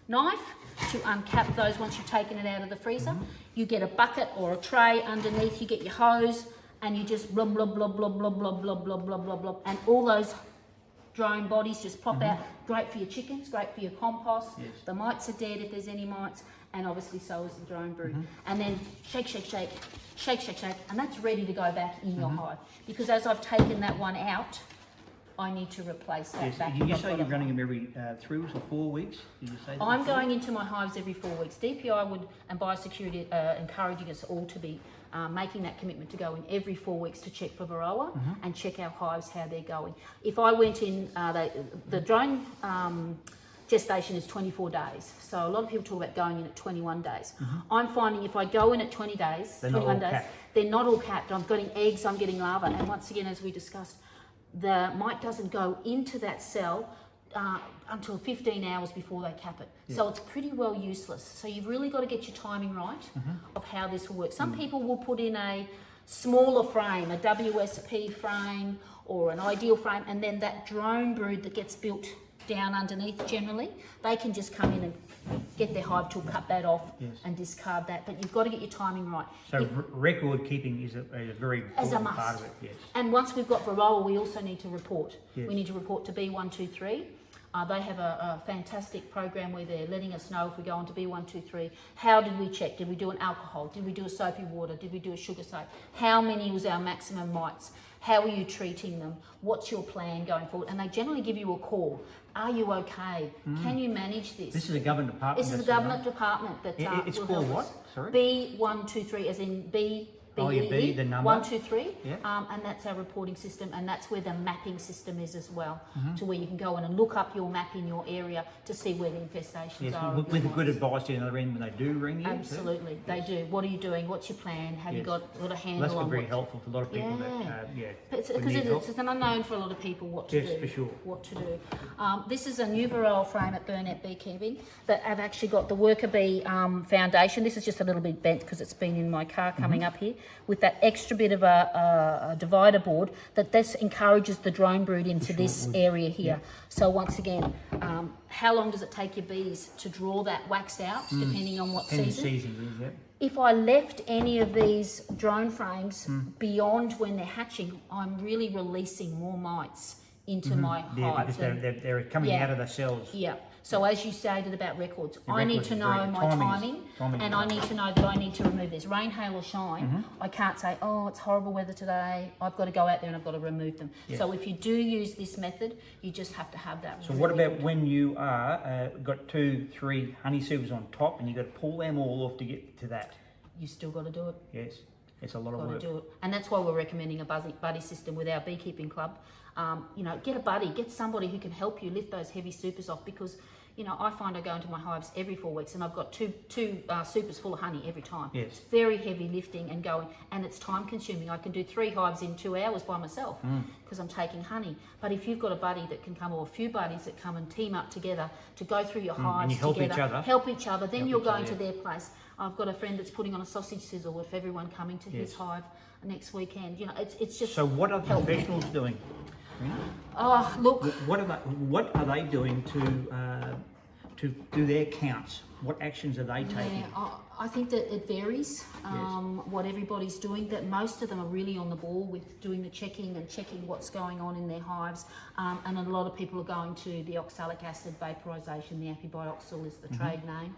knife to uncap those once you've taken it out of the freezer. You get a bucket or a tray underneath, you get your hose, and you just blob, blob, blob, blob, blob, blob, blob, blob, blob, blob, blob, and all those drone bodies just pop out. Great for your chickens, great for your compost. Yes. The mites are dead if there's any mites, and obviously so is the drone brood. And then shake, shake, shake, shake, shake, shake, and that's ready to go back in your hive. Because as I've taken that one out, I need to replace that back. Did you say you're running them every 3 or 4 weeks? Did you say that? I'm going into my hives every 4 weeks. DPI would, and biosecurity encouraging us all to be making that commitment to go in every 4 weeks to check for Varroa and check our hives, how they're going. If I went in, the drone gestation is 24 days. So a lot of people talk about going in at 21 days. I'm finding if I go in at 20 days, They're 21 not all days, capped. they're not all capped. I'm getting eggs, I'm getting larvae. And once again, as we discussed, the mite doesn't go into that cell until 15 hours before they cap it. So it's pretty well useless. So you've really got to get your timing right of how this will work. Some people will put in a smaller frame, a WSP frame or an ideal frame, and then that drone brood that gets built down underneath generally, they can just come in and get their hive tool, cut that off and discard that. But you've got to get your timing right. So record keeping is a very As a important must. part of it, yes. And once we've got Varroa, we also need to report. Yes. We need to report to B123. They have a fantastic program where they're letting us know if we go on to B123, how did we check? Did we do an alcohol? Did we do a soapy water? Did we do a sugar soap? How many was our maximum mites? How are you treating them? What's your plan going forward? And they generally give you a call. Are you okay? Can you manage this? This is a government department. This is a government department that It's will called help what? us. Sorry? B123, as in B. Oh, yeah, B, the number. 123, Yeah. and that's our reporting system, and that's where the mapping system is as well, to where you can go in and look up your map in your area to see where the infestations Yes, are. with good advice to the other end when they do ring you. Absolutely, they do. What are you doing? What's your plan? Have you Yes. got a handle That's on very what? helpful for a lot of people Because would need help. it's an unknown for a lot of people what to Yes, do. for sure. What to do. This is a new Varroa frame at Burnett Beekeeping that I've actually got the worker bee foundation. This is just a little bit bent because it's been in my car coming up here with that extra bit of a divider board that this encourages the drone brood into this area here. So once again, how long does it take your bees to draw that wax out depending on what season? If I left any of these drone frames beyond when they're hatching, I'm really releasing more mites into my hives. Because they're coming out of the cells. Yeah. So as you stated about records, I need records to is know very- my timing timing, is and I need to know that I need to remove this. Rain, hail or shine, I can't say, oh, it's horrible weather today, I've got to go out there and I've got to remove them. Yes. So if you do use this method, you just have to have that. So what about when you are got 2-3 honey supers on top and you've got to pull them all off to get to that? You still got to do it. Yes, it's a lot of Got to work. do it. And that's why we're recommending a buddy system with our beekeeping club. Get a buddy, get somebody who can help you lift those heavy supers off, because I find I go into my hives every 4 weeks and I've got two supers full of honey every time. Yes. It's very heavy lifting and going, and it's time consuming. I can do 3 hives in 2 hours by myself because I'm taking honey. But if you've got a buddy that can come, or a few buddies that come and team up together to go through your hives and you help together, each other. then you're going to their place. I've got a friend that's putting on a sausage sizzle with everyone coming to his hive next weekend. It's just So what are the helpful. professionals doing? Oh, look. What are they doing to do their counts? What actions are they taking? Yeah, I think that it varies what everybody's doing, that most of them are really on the ball with doing the checking and checking what's going on in their hives, and a lot of people are going to the oxalic acid vaporization. The apibioxyl is the trade name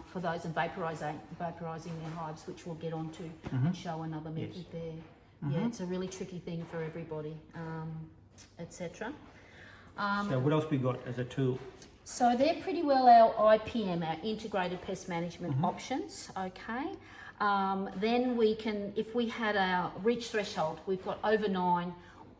for those, and vaporizing their hives, which we'll get onto and show another method there. Yeah, it's a really tricky thing for everybody, etc. So what else we got as a tool? So they're pretty well our IPM, our integrated pest management options, okay? Then we can, if we had our reach threshold, we've got over 9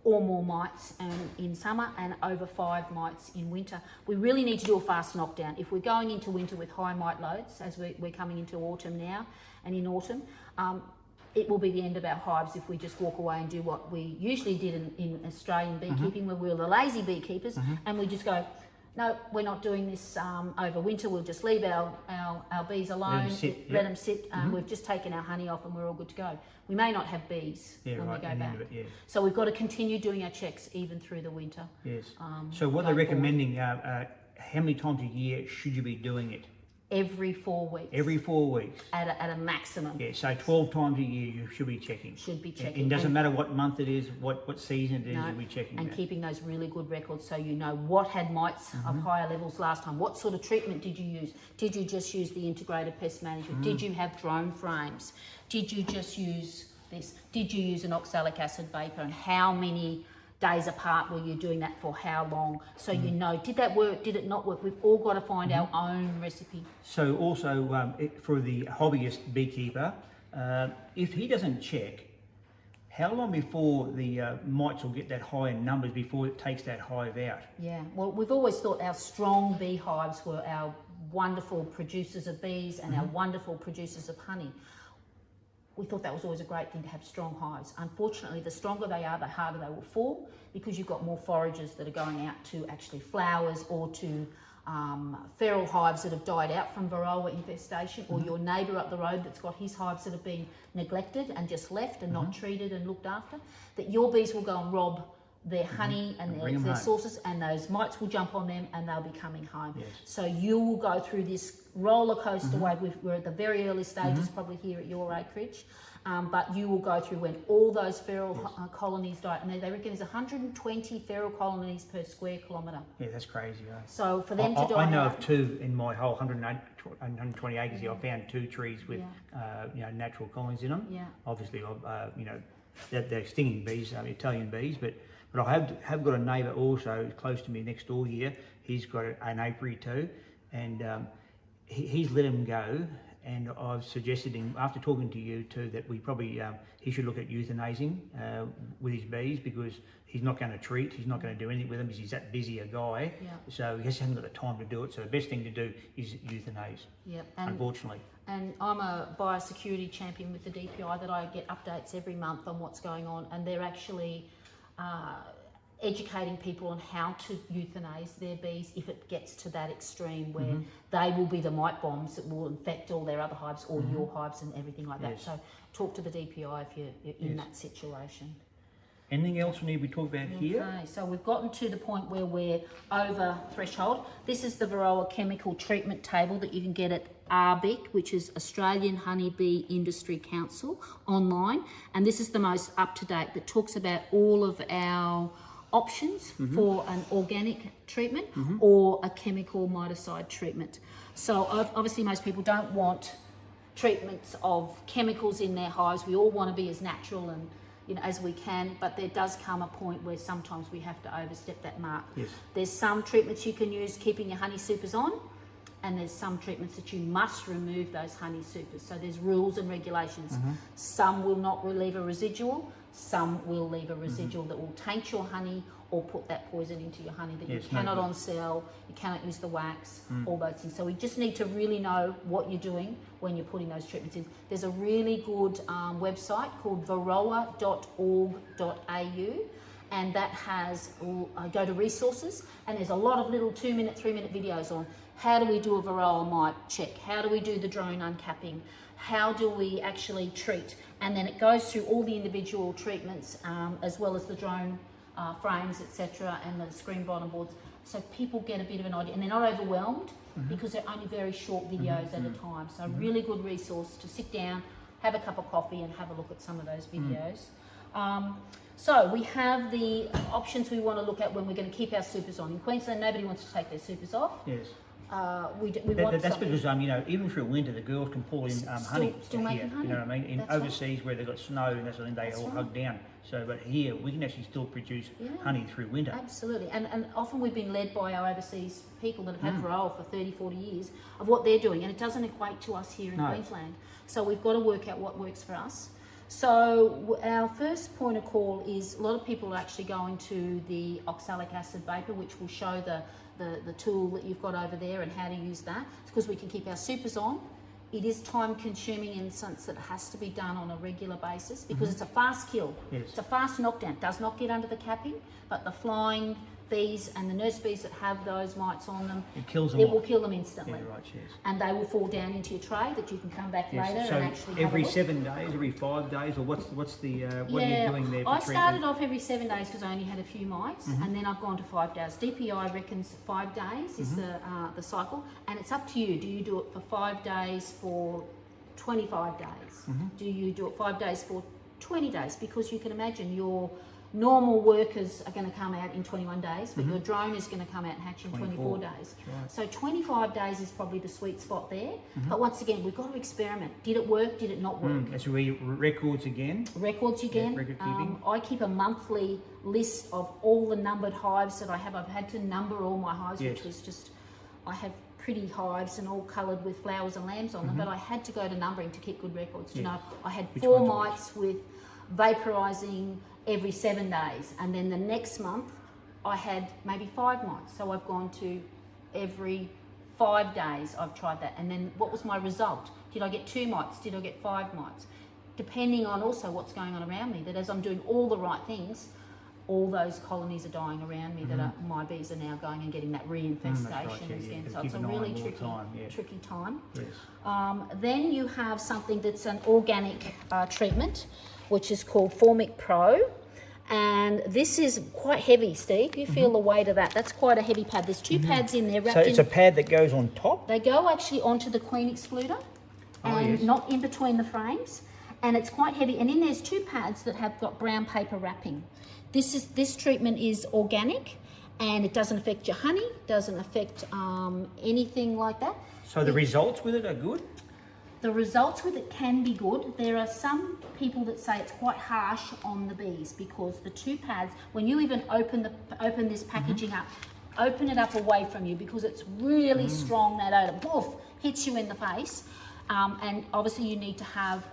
or more mites in summer and over 5 mites in winter. We really need to do a fast knockdown. If we're going into winter with high mite loads, as we're coming into autumn now, and in autumn, it will be the end of our hives if we just walk away and do what we usually did in Australian beekeeping, where we were the lazy beekeepers, and we just go, no, we're not doing this over winter. We'll just leave our bees alone, let them sit. We've just taken our honey off and we're all good to go. We may not have bees when we go back. So we've got to continue doing our checks even through the winter. Yes. So what they're recommending, how many times a year should you be doing it? Every 4 weeks. Every 4 weeks. At a maximum. Yeah, so 12 times a year you should be checking. Should be checking. It doesn't matter what month it is, what season it is, you'll be checking and that. keeping those really good records so you know what had mites of higher levels last time. What sort of treatment did you use? Did you just use the integrated pest management? Did you have drone frames? Did you just use this? Did you use an oxalic acid vapor? And how many days apart were you doing that for how long? So you know, did that work? Did it not work? We've all got to find our own recipe. So also for the hobbyist beekeeper, if he doesn't check, how long before the mites will get that high in numbers before it takes that hive out? Yeah, well, we've always thought our strong beehives were our wonderful producers of bees and our wonderful producers of honey. We thought that was always a great thing to have strong hives. Unfortunately, the stronger they are, the harder they will fall, because you've got more foragers that are going out to actually flowers or to feral hives that have died out from Varroa infestation, or your neighbour up the road that's got his hives that have been neglected and just left and not treated and looked after, that your bees will go and rob their honey and their sources, and those mites will jump on them and they'll be coming home. Yes. So you will go through this roller coaster wave. We're at the very early stages, probably here at your acreage, but you will go through when all those feral colonies die, and they reckon there's 120 feral colonies per square kilometre. Yeah, that's crazy. Eh? So for them to die, I know of 2 in my whole 120 acres here. I found 2 trees with natural colonies in them. Yeah. Obviously, they're stinging bees, Italian bees, but I have got a neighbour also close to me next door here. He's got an apiary too, and he's let him go. And I've suggested him, after talking to you too, that we probably he should look at euthanizing with his bees, because he's not going to treat, he's not going to do anything with them, because he's that busy a guy. Yeah. So he just hasn't got the time to do it. So the best thing to do is euthanize. Yeah. Unfortunately. And I'm a biosecurity champion with the DPI, that I get updates every month on what's going on, and they're actually educating people on how to euthanize their bees if it gets to that extreme where they will be the mite bombs that will infect all their other hives or your hives and everything like that. Yes. So talk to the DPI if you're in that situation. Anything else we need to talk about here? Okay, so we've gotten to the point where we're over threshold. This is the Varroa chemical treatment table that you can get at ARBIC, which is Australian Honeybee Industry Council, online. And this is the most up-to-date, that talks about all of our options for an organic treatment or a chemical miticide treatment. So obviously most people don't want treatments of chemicals in their hives. We all want to be as natural and as we can, but there does come a point where sometimes we have to overstep that mark. Yes. There's some treatments you can use keeping your honey supers on, and there's some treatments that you must remove those honey supers. So there's rules and regulations. Some will not leave a residual, some will leave a residual that will taint your honey or put that poison into your honey that you cannot on sell, you cannot use the wax, all those things. So we just need to really know what you're doing when you're putting those treatments in. There's a really good website called varroa.org.au, and that has, go to resources, and there's a lot of little 2-minute, 3-minute videos on how do we do a Varroa mite check, how do we do the drone uncapping, how do we actually treat, and then it goes through all the individual treatments as well as the drone frames, etc., and the screen bottom boards, so people get a bit of an idea and they're not overwhelmed because they're only very short videos at a time. So a really good resource to sit down, have a cup of coffee and have a look at some of those videos. So we have the options we want to look at when we're going to keep our supers on. In Queensland, nobody wants to take their supers off. Yes. That's because even through winter the girls can pull in honey still here. making honey. You know what I mean? In That's overseas where they've got snow and that's when they all hug down. So, but here we can actually still produce honey through winter. Absolutely, and often we've been led by our overseas people that have had Varroa for 30, 40 years of what they're doing, and it doesn't equate to us here in Queensland. So we've got to work out what works for us. So our first point of call is a lot of people are actually going to the oxalic acid vapor, which will show the tool that you've got over there and how to use that. It's because we can keep our supers on. It is time consuming in the sense that it has to be done on a regular basis because it's a fast kill. Yes. It's a fast knockdown. It does not get under the capping, but the flying bees and the nurse bees that have those mites on them, it kills them. It will kill them instantly. Yeah, right, yes. And they will fall down into your tray that you can come back later So and actually every have a look. 7 days, every 5 days, or what's the what are you doing there for I treatment? started off every 7 days because I only had a few mites, and then I've gone to 5 days. DPI reckons 5 days is the cycle, and it's up to you. Do you do it for 5 days for 25 days? Do you do it 5 days for 20 days? Because you can imagine your normal workers are going to come out in 21 days, but your drone is going to come out and hatch in 24 days. Right. So 25 days is probably the sweet spot there. But once again, we've got to experiment. Did it work? Did it not work? That's records again. Records again. record keeping. I keep a monthly list of all the numbered hives that I have. I've had to number all my hives, which was just, I have pretty hives and all coloured with flowers and lambs on them, but I had to go to numbering to keep good records to know I had 4 mites with vaporizing every 7 days, and then the next month I had maybe 5 mites. So I've gone to every 5 days I've tried that. And then what was my result? Did I get 2 mites? Did I get 5 mites? Depending on also what's going on around me, that as I'm doing all the right things, all those colonies are dying around me, that my bees are now going and getting that reinfestation again. So it's a really tricky time. Yes. Then you have something that's an organic treatment, which is called Formic Pro. And this is quite heavy, Steve. You feel the weight of that. That's quite a heavy pad. There's 2 pads in there wrapped So it's a pad that goes on top? They go actually onto the queen excluder and not in between the frames. And it's quite heavy. And in there's 2 pads that have got brown paper wrapping. This treatment is organic, and it doesn't affect your honey, doesn't affect anything like that. So the results with it are good? The results with it can be good. There are some people that say it's quite harsh on the bees because the 2 pads, when you even open this packaging up, open it up away from you because it's really strong, that odor. Woof, hits you in the face. And obviously you need to have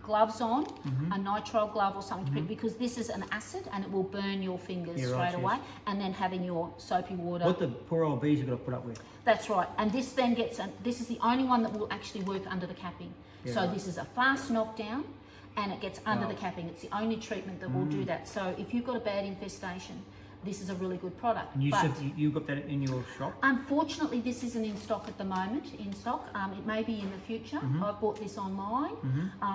gloves on, a nitrile glove or something to protect, because this is an acid and it will burn your fingers straight away. And then having your soapy water. What the poor old bees have got to put up with. That's right. And this then gets, this is the only one that will actually work under the capping. So this is a fast knockdown and it gets under the capping. It's the only treatment that will do that. So if you've got a bad infestation, this is a really good product. And you said you got that in your shop? Unfortunately, this isn't in stock at the moment. It may be in the future. I've bought this online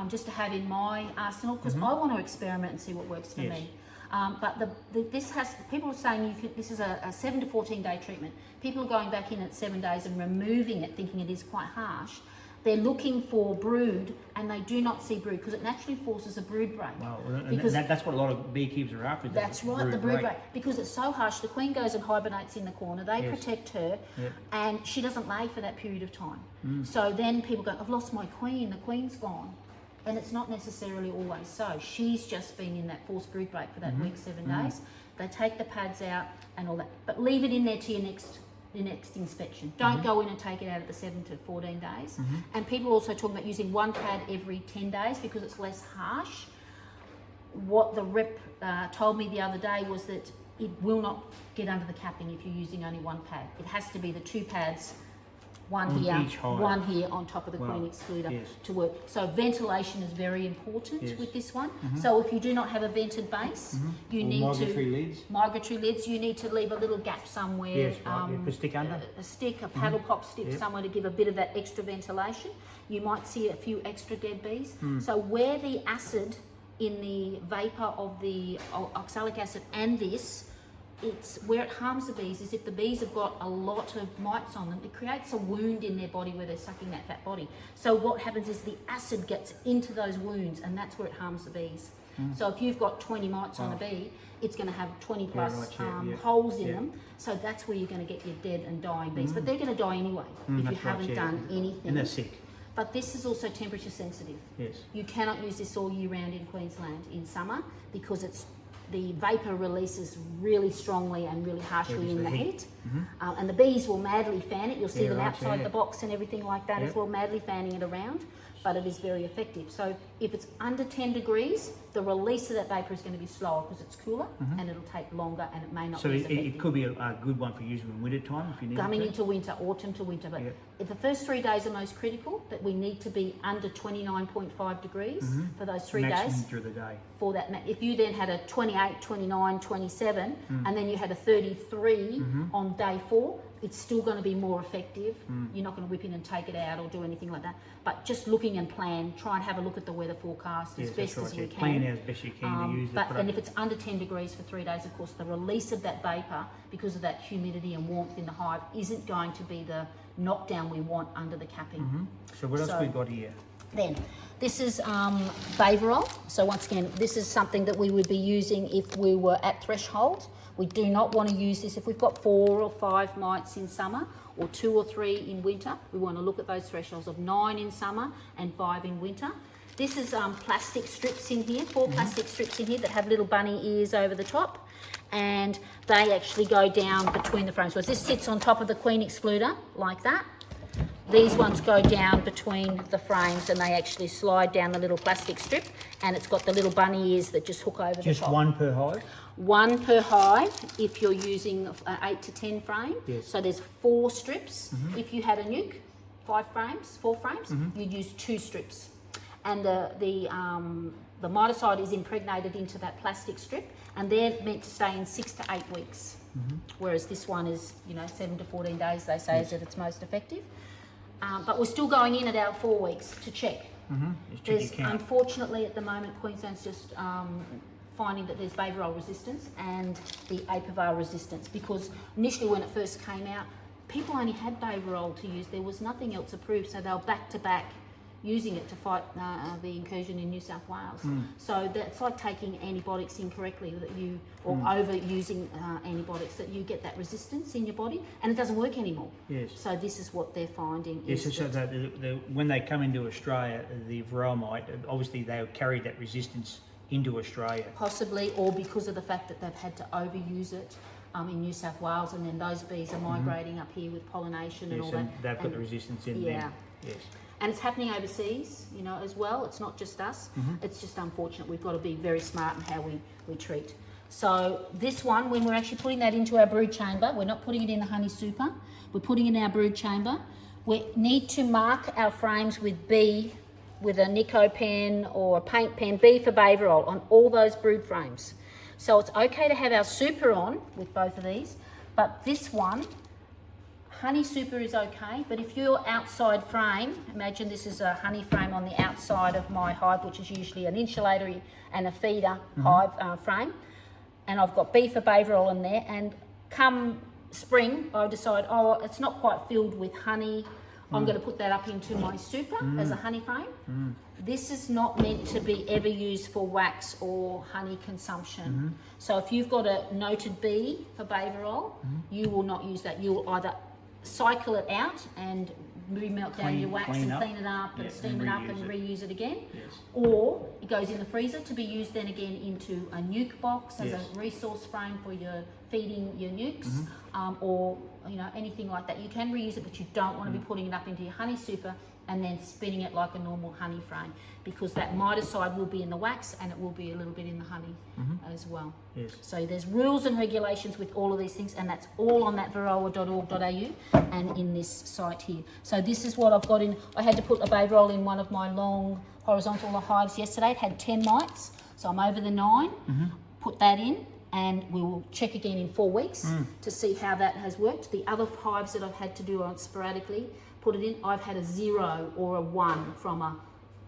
just to have in my arsenal because I want to experiment and see what works for me. But people are saying this is a 7 to 14 day treatment. People are going back in at 7 days and removing it, thinking it is quite harsh. They're looking for brood and they do not see brood because it naturally forces a brood break. Well, because that's what a lot of beekeepers are after. That's right, the brood break. Because it's so harsh, the queen goes and hibernates in the corner, they protect her, and she doesn't lay for that period of time. So then people go, I've lost my queen, the queen's gone. And it's not necessarily always so. She's just been in that forced brood break for that week, 7 days. They take the pads out and all that, but leave it in there to your next inspection. Don't go in and take it out at the 7 to 14 days. And people also talk about using 1 pad every 10 days because it's less harsh. What the rep told me the other day was that it will not get under the capping if you're using only 1 pad. It has to be the 2 pads, one here on top of the queen excluder to work. So ventilation is very important with this one. So if you do not have a vented base, you need migratory lids. You need to leave a little gap somewhere. To stick under. A stick, a paddle pop stick somewhere to give a bit of that extra ventilation. You might see a few extra dead bees. So where the acid in the vapor of the oxalic acid and this, it's where it harms the bees is if the bees have got a lot of mites on them, it creates a wound in their body where they're sucking that fat body. So what happens is the acid gets into those wounds and that's where it harms the bees. So if you've got 20 mites on a bee, it's going to have 20 plus holes in them. So that's where you're going to get your dead and dying bees. But they're going to die anyway if you haven't done anything. And they're sick. But this is also temperature sensitive. You cannot use this all year round in Queensland in summer because the vapor releases really strongly and really harshly in the heat. And the bees will madly fan it. You'll see them outside the box and everything like that as well, madly fanning it around, but it is very effective. So if it's under 10 degrees, the release of that vapor is going to be slower because it's cooler and it'll take longer and it may not be as effective. So it could be a good one for using in winter time if you need to. Coming into winter, autumn to winter. But if the first 3 days are most critical, that we need to be under 29.5 degrees for those 3 days. Through the day. For that, if you then had a 28, 29, 27, and then you had a 33 on day 4, it's still going to be more effective. You're not going to whip in and take it out or do anything like that. But just looking and plan, try and have a look at the weather forecast as best as you can. Plan as best you can to use the product. And if it's under 10 degrees for 3 days, of course, the release of that vapor, because of that humidity and warmth in the hive, isn't going to be the knockdown we want under the capping. So what else we got here? Then, this is Varroa. So once again, this is something that we would be using if we were at threshold. We do not want to use this if we've got 4 or 5 mites in summer or 2 or 3 in winter. We want to look at those thresholds of 9 in summer and 5 in winter. This is plastic strips in here, 4 plastic strips in here that have little bunny ears over the top, and they actually go down between the frames. So as this sits on top of the queen excluder like that, These ones go down between the frames and they actually slide down the little plastic strip, and it's got the little bunny ears that just hook over the top. Just one per hive? One per hive if you're using 8 to 10 frame. Yes. So there's 4 strips. If you had a nuke, 4 frames, you'd use 2 strips. And the miticide is impregnated into that plastic strip, and they're meant to stay in 6 to 8 weeks. Whereas this one is, 7 to 14 days, they say, is at its most effective. But we're still going in at our 4 weeks to check. There's, unfortunately, at the moment, Queensland's just finding that there's Varroa resistance and the Apivar resistance, because initially when it first came out, people only had Varroa to use. There was nothing else approved, so they were back to back using it to fight the incursion in New South Wales. So that's like taking antibiotics incorrectly, or overusing antibiotics, that you get that resistance in your body and it doesn't work anymore. Yes. So this is what they're finding. Yes, so when they come into Australia, the Varroa mite, obviously they carry that resistance into Australia. Possibly, or because of the fact that they've had to overuse it in New South Wales, and then those bees are migrating up here with pollination and all that. They've got the resistance in them. Yes. And it's happening overseas, as well. It's not just us. It's just unfortunate. We've got to be very smart in how we treat. So this one, when we're actually putting that into our brood chamber, we're not putting it in the honey super. We're putting it in our brood chamber. We need to mark our frames with B, with a Nico pen or a paint pen, B for Varroa, on all those brood frames. So it's okay to have our super on with both of these, but this one, honey super is okay, but if your outside frame, imagine this is a honey frame on the outside of my hive, which is usually an insulator and a feeder hive frame, and I've got B for Varroa in there, and come spring, I decide, it's not quite filled with honey, I'm going to put that up into my super as a honey frame. This is not meant to be ever used for wax or honey consumption. So if you've got a noted B for Varroa, you will not use that. You will either cycle it out and melt down your wax and clean it up and steam it up and reuse it again, or it goes in the freezer to be used then again into a nuke box as a resource frame for your feeding your nukes, or anything like that. You can reuse it, but you don't want to be putting it up into your honey super and then spinning it like a normal honey frame, because that miticide will be in the wax and it will be a little bit in the honey as well. Yes. So there's rules and regulations with all of these things, and that's all on that varroa.org.au and in this site here. So this is what I've got in. I had to put a Varroa in one of my long horizontal hives yesterday. It had 10 mites, so I'm over the 9. Put that in, and we will check again in 4 weeks to see how that has worked. The other hives that I've had to do on sporadically, put it in, I've had a 0 or a 1 from a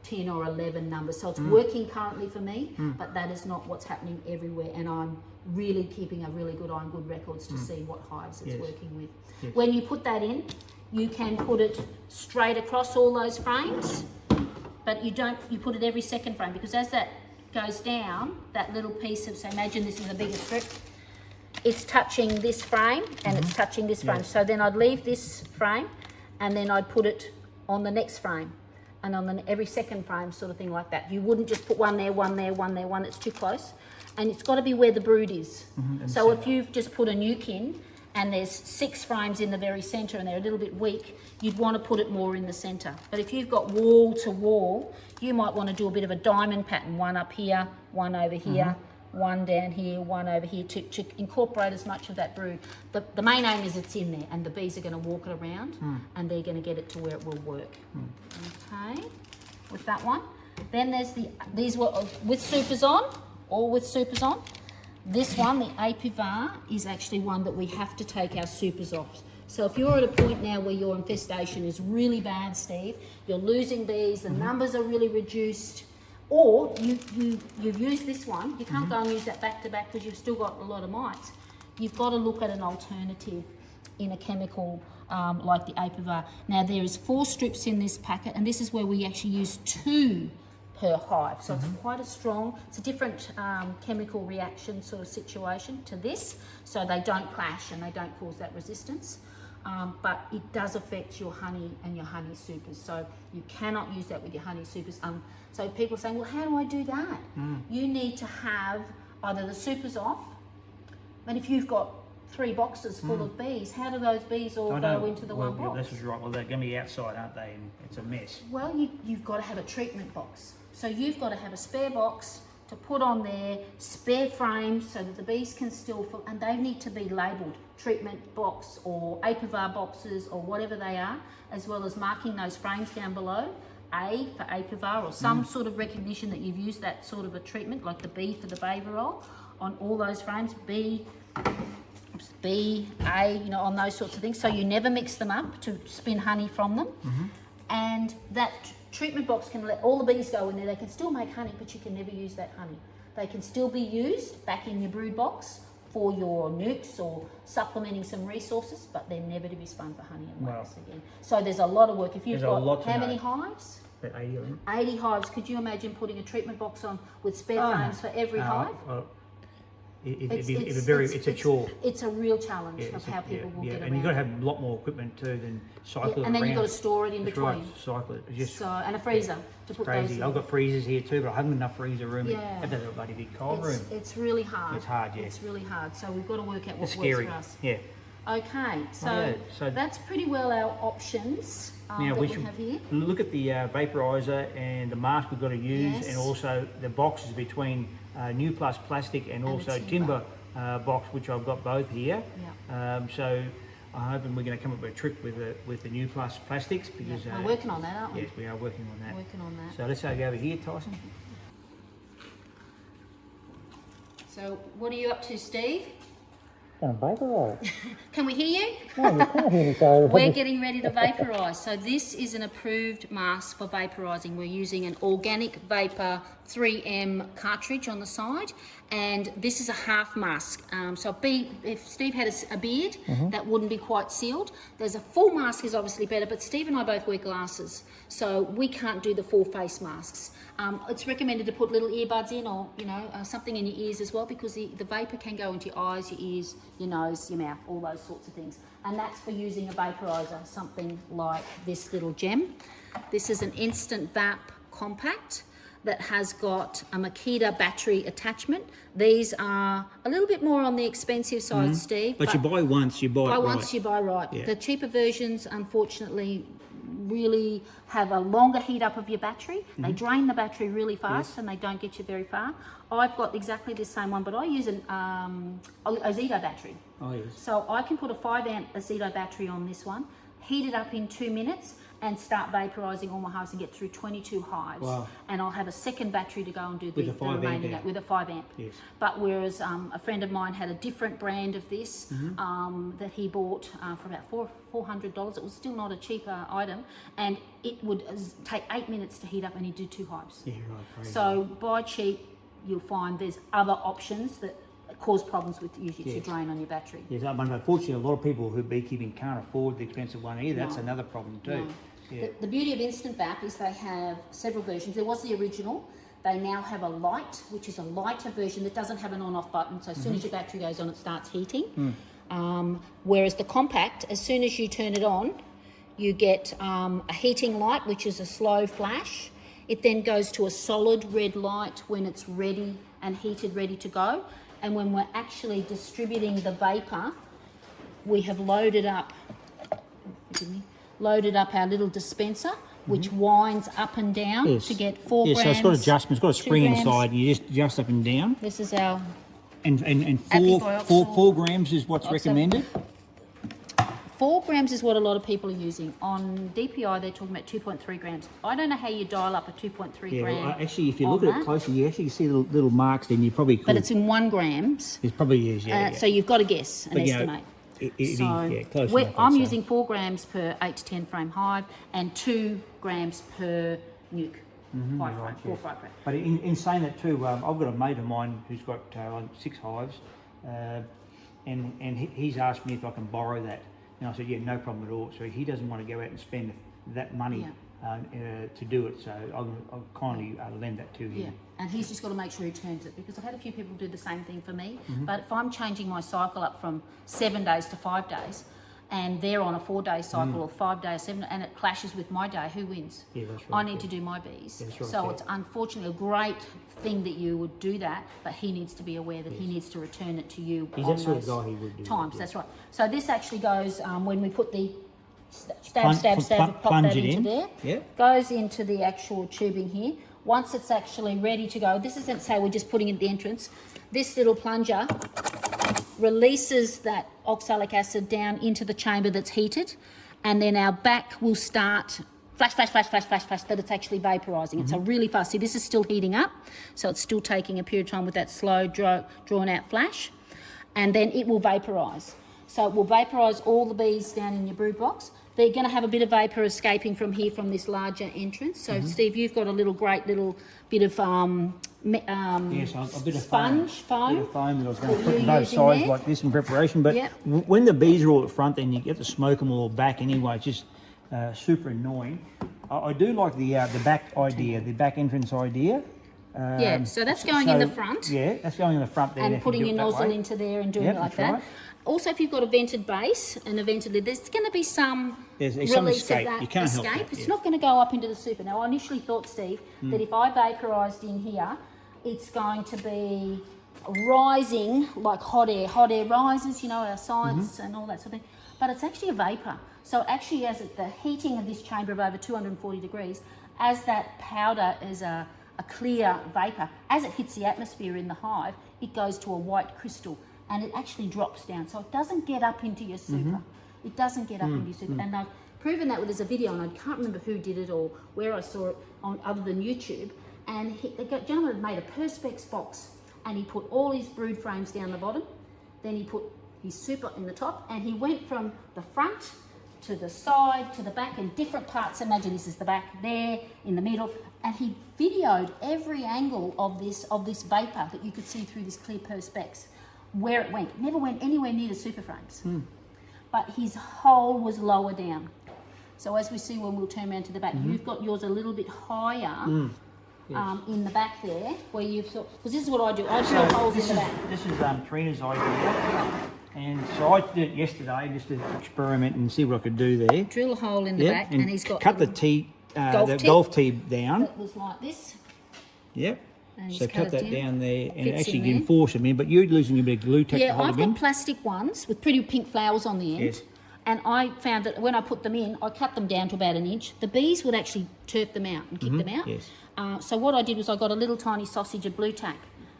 10 or 11 number. So it's working currently for me, but that is not what's happening everywhere. And I'm really keeping a really good eye on good records to see what hives it's working with. Yes. When you put that in, you can put it straight across all those frames, but you put it every second frame, because as that goes down, that little piece of, so imagine this is a bigger strip, it's touching this frame and it's touching this frame. So then I'd leave this frame and then I'd put it on the next frame, and on every second frame, sort of thing like that. You wouldn't just put one there, one there, one there, one, it's too close. And it's got to be where the brood is. So if you've just put a nuke in and there's 6 frames in the very centre and they're a little bit weak, you'd want to put it more in the centre. But if you've got wall to wall, you might want to do a bit of a diamond pattern, one up here, one over here, one down here, one over here, to incorporate as much of that brood. The main aim is it's in there, and the bees are going to walk it around and they're going to get it to where it will work. Okay, with that one. Then there's these were with supers on, all with supers on. This one, the Apivar, is actually one that we have to take our supers off. So if you're at a point now where your infestation is really bad, Steve, you're losing bees, the numbers are really reduced, or you've used this one, you can't go and use that back to back because you've still got a lot of mites. You've got to look at an alternative in a chemical like the Apivar. Now there is 4 strips in this packet, and this is where we actually use 2 per hive. So it's quite a strong, it's a different chemical reaction sort of situation to this, so they don't clash and they don't cause that resistance. But it does affect your honey and your honey supers, so you cannot use that with your honey supers. So people are saying, well, how do I do that? You need to have either the supers off, but if you've got 3 boxes full of bees. How do those bees all go into the one box? This is right. Well, they're going to be outside, aren't they? And it's a mess. Well, you've got to have a treatment box. So you've got to have a spare box to put on there, spare frames so that the bees can still fill, and they need to be labelled treatment box or apivar boxes or whatever they are, as well as marking those frames down below. A for apivar or some sort of recognition that you've used that sort of a treatment, like the B for the Varroa on all those frames. B, A, you know, on those sorts of things. So you never mix them up to spin honey from them. And that treatment box can let all the bees go in there. They can still make honey, but you can never use that honey. They can still be used back in your brood box for your nukes or supplementing some resources, but they're never to be spun for honey and wax again. So there's a lot of work. If you've got how many hives? 80, I think. 80 hives. Could you imagine putting a treatment box on with spare frames for every hive? It's a chore. It's a real challenge of how people will get around. And you've got to have a lot more equipment too than cycle it and then around. you've got to store it in That's between. Right, cycle it. It's just, and a freezer to put crazy. those in. I've got freezers here too, but I haven't enough freezer room. Yeah. I have to have a bloody big cold room. It's really hard. It's hard, yeah. It's really hard. So we've got to work out what It's works scary. for us. Yeah. Okay, so that's pretty well our options Now that we we should have here. look at the vaporizer and the mask we've got to use, Yes. and also the boxes between New Plus plastic and also the timber box, which I've got both here. Yeah. So I'm hoping we're going to come up with a trick with the New Plus plastics because We're working on that, aren't we? yes, we are working on that. Working on that. So let's go over here, Tyson. So what are you up to, Steve? Vaporize. Can we hear you? No, we can't hear you. So We're getting ready to vaporise. So this is an approved mask for vaporising. We're using an organic vapor 3M cartridge on the side, and this is a half mask. So if Steve had a beard, that wouldn't be quite sealed. There's a full mask is obviously better, but Steve and I both wear glasses, so we can't do the full face masks. It's recommended to put little earbuds in, or something in your ears as well, because the vapor can go into your eyes, your ears, your nose, your mouth, all those sorts of things. And that's for using a vaporizer, something like this little gem. This is an Instant Vap Compact that has got a Makita battery attachment. These are a little bit more on the expensive side, Steve. But you buy once, you buy it right. Once you buy right. Yeah. The cheaper versions, unfortunately, really have a longer heat up of your battery. They drain the battery really fast and they don't get you very far. I've got exactly the same one, but I use a Zeto battery. Oh yes. So I can put a 5 amp Zeto battery on this one, heat it up in 2 minutes, and start vaporising all my hives and get through 22 hives. Wow. And I'll have a second battery to go and do With the a 5 amp remaining amp. with a 5 amp. Yes. But whereas a friend of mine had a different brand of this that he bought for about $400. It was still not a cheaper item, and it would take 8 minutes to heat up, and he'd do 2 hives. Yeah, right. Crazy. So buy cheap, you'll find there's other options that cause problems with to drain on your battery. Yes, I mean, unfortunately, a lot of people who beekeeping can't afford the expensive one either. That's another problem too. No. Yeah. The beauty of Instant Vap is they have several versions. There was the original. They now have a light, which is a lighter version that doesn't have an on-off button. So as soon as your battery goes on, it starts heating. Whereas the compact, as soon as you turn it on, you get a heating light, which is a slow flash. It then goes to a solid red light when it's ready and heated, ready to go. And when we're actually distributing the vapor, we have loaded up our little dispenser, which winds up and down to get 4 grams. Yeah, so it's got adjustments. It's got a spring 2 grams. inside. You just adjust up and down. This is our And four grams is what's recommended. 4 grams is what a lot of people are using. On DPI, they're talking about 2.3 grams. I don't know how you dial up a 2.3 Yeah, gram. well, actually, if you look on at it that, closely, you actually see little marks. Then you probably could. but it's in 1 grams. It probably is. Yeah. So you've got to guess and But, you know, estimate. Close enough, I'm I'd say. using 4 grams per 8 to 10 frame hive and 2 grams per nuke. 5 frame, 4 frame. But in saying that too, I've got a mate of mine who's got 6 hives, and he's asked me if I can borrow that, and I said yeah, no problem at all. So he doesn't want to go out and spend that money to do it, so I'll kindly lend that to him. Yeah, and he's just got to make sure he turns it, because I've had a few people do the same thing for me. But if I'm changing my cycle up from 7 days to 5 days, and they're on a 4-day cycle or 5-day or 7, and it clashes with my day, who wins? Yeah, that's right. I need to do my bees. That's right, So yeah. it's unfortunately a great thing that you would do that, but he needs to be aware that he needs to return it to you He's on that sort of those guy, he would do that, times. yeah. That's right. So this actually goes when we put the Plunge pop it that into in. there. Yeah. Goes into the actual tubing here. Once it's actually ready to go, this isn't say we're just putting it at the entrance. This little plunger releases that oxalic acid down into the chamber that's heated, and then our back will start flash, flash, flash, flash, flash, flash, that it's actually vaporising. It's a really fast. See, this is still heating up, so it's still taking a period of time with that slow, drawn out flash, and then it will vaporise. So it will vaporise all the bees down in your brood box. They're going to have a bit of vapour escaping from here from this larger entrance. So Steve, you've got a great little bit of Yes, a bit of sponge foam. A bit of foam that I was going to that put you're on both using sides there. like this in preparation. But Yep. when the bees are all at front, then you get to smoke them all back anyway. It's just super annoying. I do like the back idea, the back entrance idea. Yeah, so that's going in the front. Yeah, that's going in the front there. And if you putting do your it that nozzle way. into there and doing Yep, it like that's that. right. Also, if you've got a vented base and a vented lid, there's going to be some There's some release escape. of that You can't help escape. that, It's yeah. not going to go up into the super. Now, I initially thought, Steve, that if I vaporised in here, it's going to be rising like hot air. Hot air rises, you know, our science and all that sort of thing. But it's actually a vapour. So actually, as the heating of this chamber of over 240 degrees, as that powder is a clear vapour, as it hits the atmosphere in the hive, it goes to a white crystal and it actually drops down. So it doesn't get up into your super. It doesn't get up into your super. And I've proven that with there's a video, and I can't remember who did it or where I saw it on other than YouTube. And the gentleman had made a Perspex box, and he put all his brood frames down the bottom. Then he put his super in the top, and he went from the front to the side, to the back, in different parts. Imagine this is the back there, in the middle, and he videoed every angle of this vapour that you could see through this clear Perspex, where it went. It never went anywhere near the super frames, but his hole was lower down. So as we see when we'll turn around to the back, you've got yours a little bit higher in the back there, where you've thought, because this is what I do, I drill holes in the back. This is Trina's idea. And so I did it yesterday just to experiment and see what I could do there. Drill a hole in the Yep, back, and he's got cut the little tee, golf the tee. golf tee down. that was like this. Yep. And So he's cut it that down there, and Fits actually in you can there. force them in, but you're losing a bit of glue tack to Yeah, hold I've them in. got plastic ones with pretty pink flowers on the end. Yes. And I found that when I put them in, I cut them down to about 1 inch. The bees would actually turf them out and kick them out. Yes. So what I did was I got a little tiny sausage of blue tack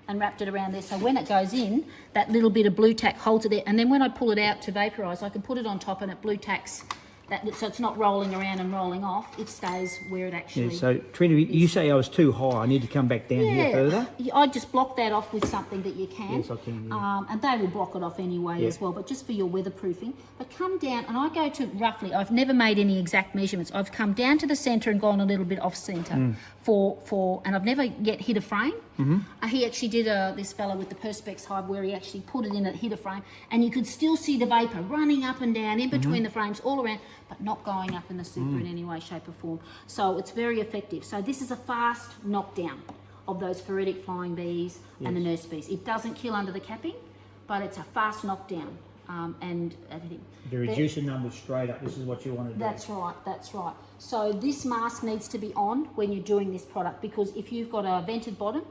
and wrapped it around there. So when it goes in, that little bit of blue tack holds it there. And then when I pull it out to vaporise, I can put it on top and it blue tacks that, so it's not rolling around and rolling off. It stays where it actually Yeah, so Trina, you say I was too high. I need to come back down here further. I just block that off with something that you can. Yes, I can, yeah. And they will block it off anyway as well, but just for your weatherproofing. But come down, and I go to roughly, I've never made any exact measurements. I've come down to the centre and gone a little bit off centre and I've never yet hit a frame. He actually did this fellow with the Perspex hive where he actually put it in and hit a frame, and you could still see the vapour running up and down in between the frames all around, but not going up in the super in any way, shape or form. So it's very effective. So this is a fast knockdown of those phoretic flying bees and the nurse bees. It doesn't kill under the capping, but it's a fast knockdown and everything. To reduce the numbers straight up, this is what you want to do. That's right, that's right. So this mask needs to be on when you're doing this product, because if you've got a vented bottom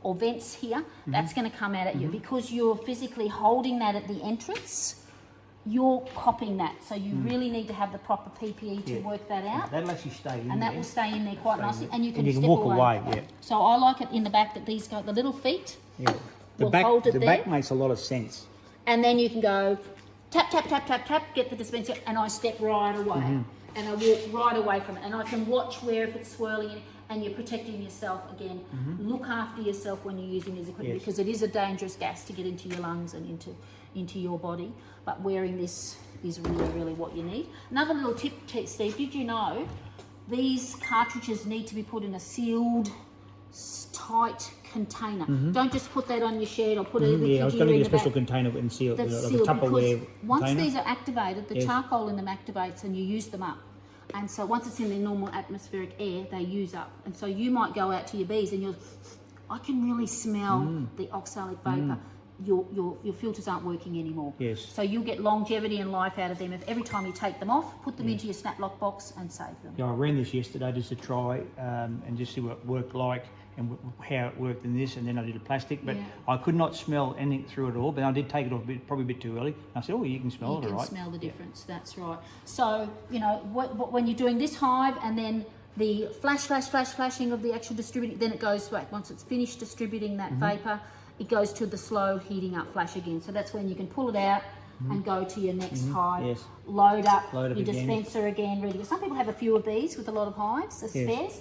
or vents here, that's going to come out at you. Because you're physically holding that at the entrance, you're copying that. So you really need to have the proper PPE to work that out. That'll actually stay in And there. that will stay in there quite nicely, and you can, And you can step walk away, yeah. So I like it in the back that these got the little feet, Yeah. The We'll back, hold it the there. back makes a lot of sense. and then you can go tap, tap, tap, tap, tap, get the dispenser, and I step right away. And I walk right away from it, and I can watch where if it's swirling, and you're protecting yourself again. Look after yourself when you're using these equipment, Yes. because it is a dangerous gas to get into your lungs and into your body. But wearing this is really, really what you need. Another little tip, Steve, did you know these cartridges need to be put in a sealed, tight container? Don't just put that on your shed or put it in the Yeah, I was going to in get a the special back. container and seal it, That's like a sealed, Tupperware because once container. these are activated, the Yes. charcoal in them activates and you use them up. And so once it's in their normal atmospheric air, they use up. And so you might go out to your bees and I can really smell the oxalic vapour. your filters aren't working anymore. Yes. So you'll get longevity and life out of them if every time you take them off, put them into your snap lock box and save them. Yeah, I ran this yesterday just to try and just see what it worked like and how it worked in this, and then I did a plastic, but I could not smell anything through it all, but I did take it off probably a bit too early. And I said, oh, you can smell it, all right. You can smell the difference, that's right. So, you know, when you're doing this hive and then the flashing of the actual distributing, then it goes back. Once it's finished distributing that vapour, it goes to the slow heating up flash again. So that's when you can pull it out and go to your next hive, load up your again. dispenser again, ready. Some people have a few of these with a lot of hives, as spares.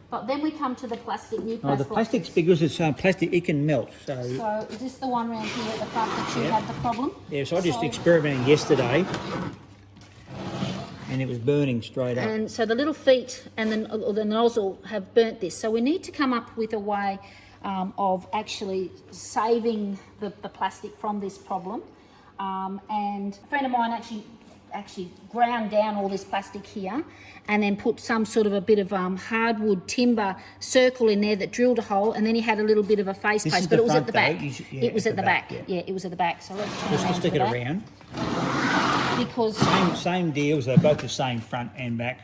But then we come to the plastic, new plastic. The plastic's because it's plastic, it can melt. So is this the one around here at the front that you had the problem? Yeah, so I just experimented yesterday and it was burning straight up. And so the little feet and the nozzle have burnt this. So we need to come up with a way of actually saving the plastic from this problem. And a friend of mine actually ground down all this plastic here and then put some sort of a bit of hardwood timber circle in there that drilled a hole, and then he had a little bit of a face plate, but it was at the back. It was at the back. Yeah, it was at the back. So let's turn just stick it around. Because same deals, they're both the same front and back.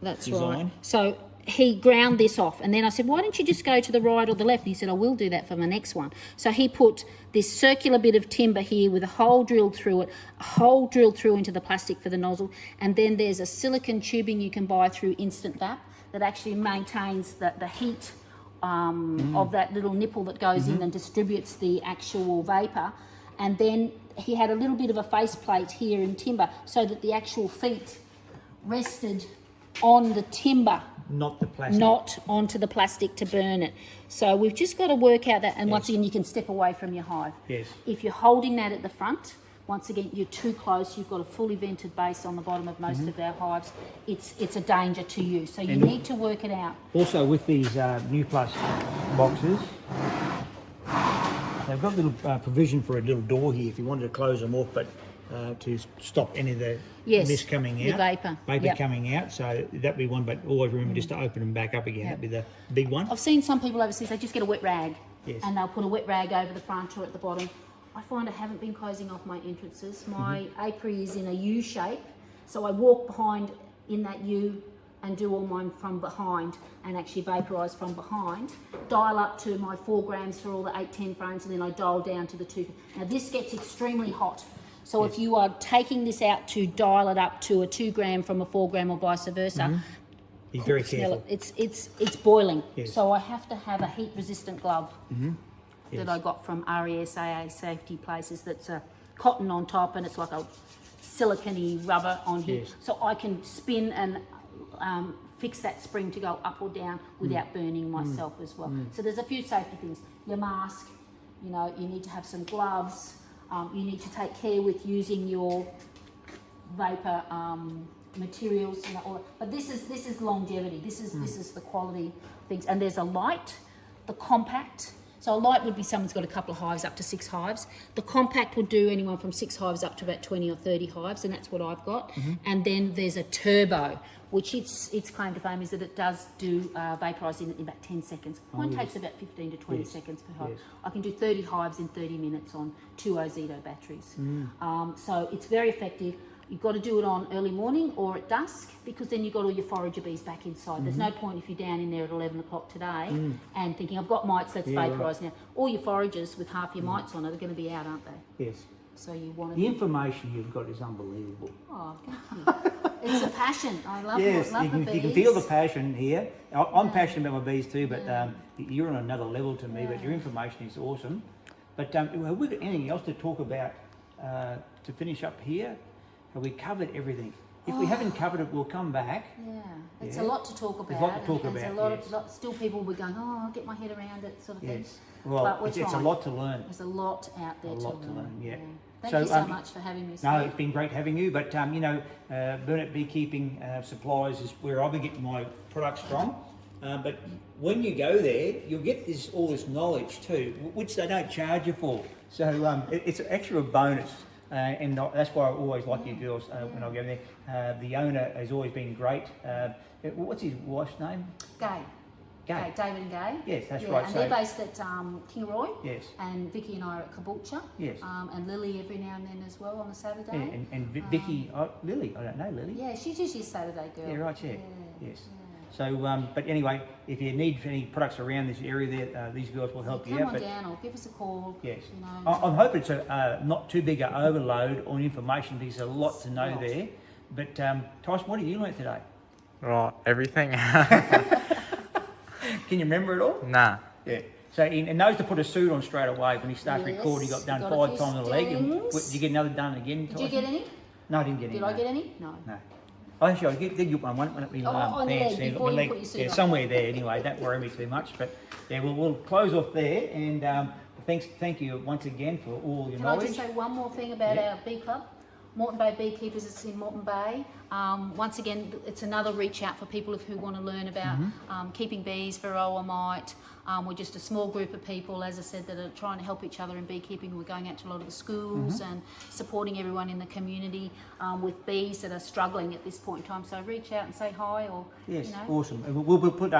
That's design. right. So he ground this off, and then I said, why don't you just go to the right or the left? And he said, I will do that for my next one. So he put this circular bit of timber here with a hole drilled through it, a hole drilled through into the plastic for the nozzle, and then there's a silicone tubing you can buy through Instant Vap that actually maintains the heat of that little nipple that goes in and distributes the actual vapour. And then he had a little bit of a faceplate here in timber so that the actual feet rested on the timber, not the plastic, not onto the plastic to burn it. So we've just got to work out that, and once again you can step away from your hive. Yes. If you're holding that at the front, once again you're too close, you've got a fully vented base on the bottom of most of our hives, it's a danger to you, so you need to work it out. Also with these New Plus boxes, they've got a little provision for a little door here if you wanted to close them off, but to stop any of the mist coming out. The vapour. Coming out, so that'd be one, but always remember just to open them back up again. That'd be the big one. I've seen some people overseas, they just get a wet rag and they'll put a wet rag over the front or at the bottom. I find I haven't been closing off my entrances. My apiary is in a U shape, so I walk behind in that U and do all mine from behind and actually vaporise from behind, dial up to my 4 grams for all the 8-10 frames, and then I dial down to the 2. Now this gets extremely hot. So if you are taking this out to dial it up to a 2 gram from a 4 gram or vice versa, be very careful. It's boiling. Yes. So I have to have a heat resistant glove that I got from RESAA Safety Places. That's a cotton on top and it's like a silicone rubber on here. Yes. So I can spin and fix that spring to go up or down without burning myself as well. So there's a few safety things. Your mask, you know, you need to have some gloves. You need to take care with using your vapour materials, you know, but this is longevity. This is the quality things. And there's a light, the compact. So a light would be someone's got a couple of hives up to 6 hives. The compact would do anyone from 6 hives up to about 20 or 30 hives, and that's what I've got. And then there's a turbo, which its claim to fame is that it does do vaporise in about 10 seconds. Mine takes about 15 to 20 seconds per hive. I can do 30 hives in 30 minutes on 2 Ozito batteries. So it's very effective. You've got to do it on early morning or at dusk, because then you've got all your forager bees back inside. There's no point if you're down in there at 11 o'clock today and thinking, I've got mites, let's vaporise now. All your foragers with half your mites on it are going to be out, aren't they? Yes. So you want to... The information you've got is unbelievable. Oh, thank you. It's a passion. I love, love the bees. You can feel the passion here. I'm passionate about my bees too, but you're on another level to me, but your information is awesome. But have we got anything else to talk about to finish up here? Have we covered everything? If we haven't covered it, we'll come back. Yeah, it's a lot to talk about. There's a lot to talk about. There's a lot, still people will be going, oh, I'll get my head around it, sort of thing. Yes. Well, it's a lot to learn. There's a lot out there to learn. Yeah. Thank you so much for having me. Steve. No, it's been great having you. But you know, Burnett Beekeeping Supplies is where I've been getting my products from. But when you go there, you'll get all this knowledge too, which they don't charge you for. So it's an extra bonus. And that's why I always like you girls when I go there. The owner has always been great. What's his wife's name? Gay. Gay. David and Gay. Yes, that's yeah, right. And So- they're based at Kingaroy. Yes. And Vicky and I are at Caboolture. Yes. And Lily every now and then as well on a Saturday. Yeah, and Vicky, Lily, I don't know Lily. Yeah, she's usually a Saturday girl. Yeah, right, yeah. Yeah, Yes. So, but anyway, if you need any products around this area there, these girls will help you Come out. on But down or give us a call. yes, You know. I'm hoping it's not too big an overload on information because there's a lot to know there. But Tyson, what have you learnt today? Right, everything. Can you remember it all? Nah. Yeah. So he knows to put a suit on straight away when he starts Yes, recording. He got done got a 5 few times on the leg. And, stings. did you get another done again, Did Tyson? you get any? No, I didn't get any. Did I get any? No. No. Oh, actually, I did get one at my on the pants leg, there, before my you leg. put your suit Yeah, on. somewhere there anyway. Don't worry me too much. But yeah, we'll close off there. And thank you once again for all your Can I knowledge. just say one more thing about Yeah. our bee club? Moreton Bay Beekeepers, it's in Moreton Bay. Once again, it's another reach out for people who want to learn about keeping bees, Varroa, Mite. We're just a small group of people, as I said, that are trying to help each other in beekeeping. We're going out to a lot of the schools and supporting everyone in the community with bees that are struggling at this point in time. So reach out and say hi, or Yes, you know. awesome. And we'll put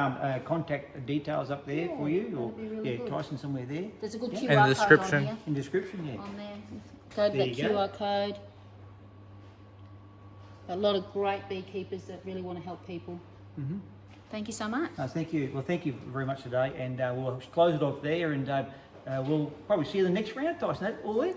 contact details up there for you, or that'd be really good. Tyson somewhere there There's a good Yeah. QR In the code description. on here. in description. Yeah. On there. Go to There that you go. QR code. A lot of great beekeepers that really want to help people. Thank you so much. Thank you. Well, thank you very much today, and we'll close it off there, and we'll probably see you the next round, Tyson. All right?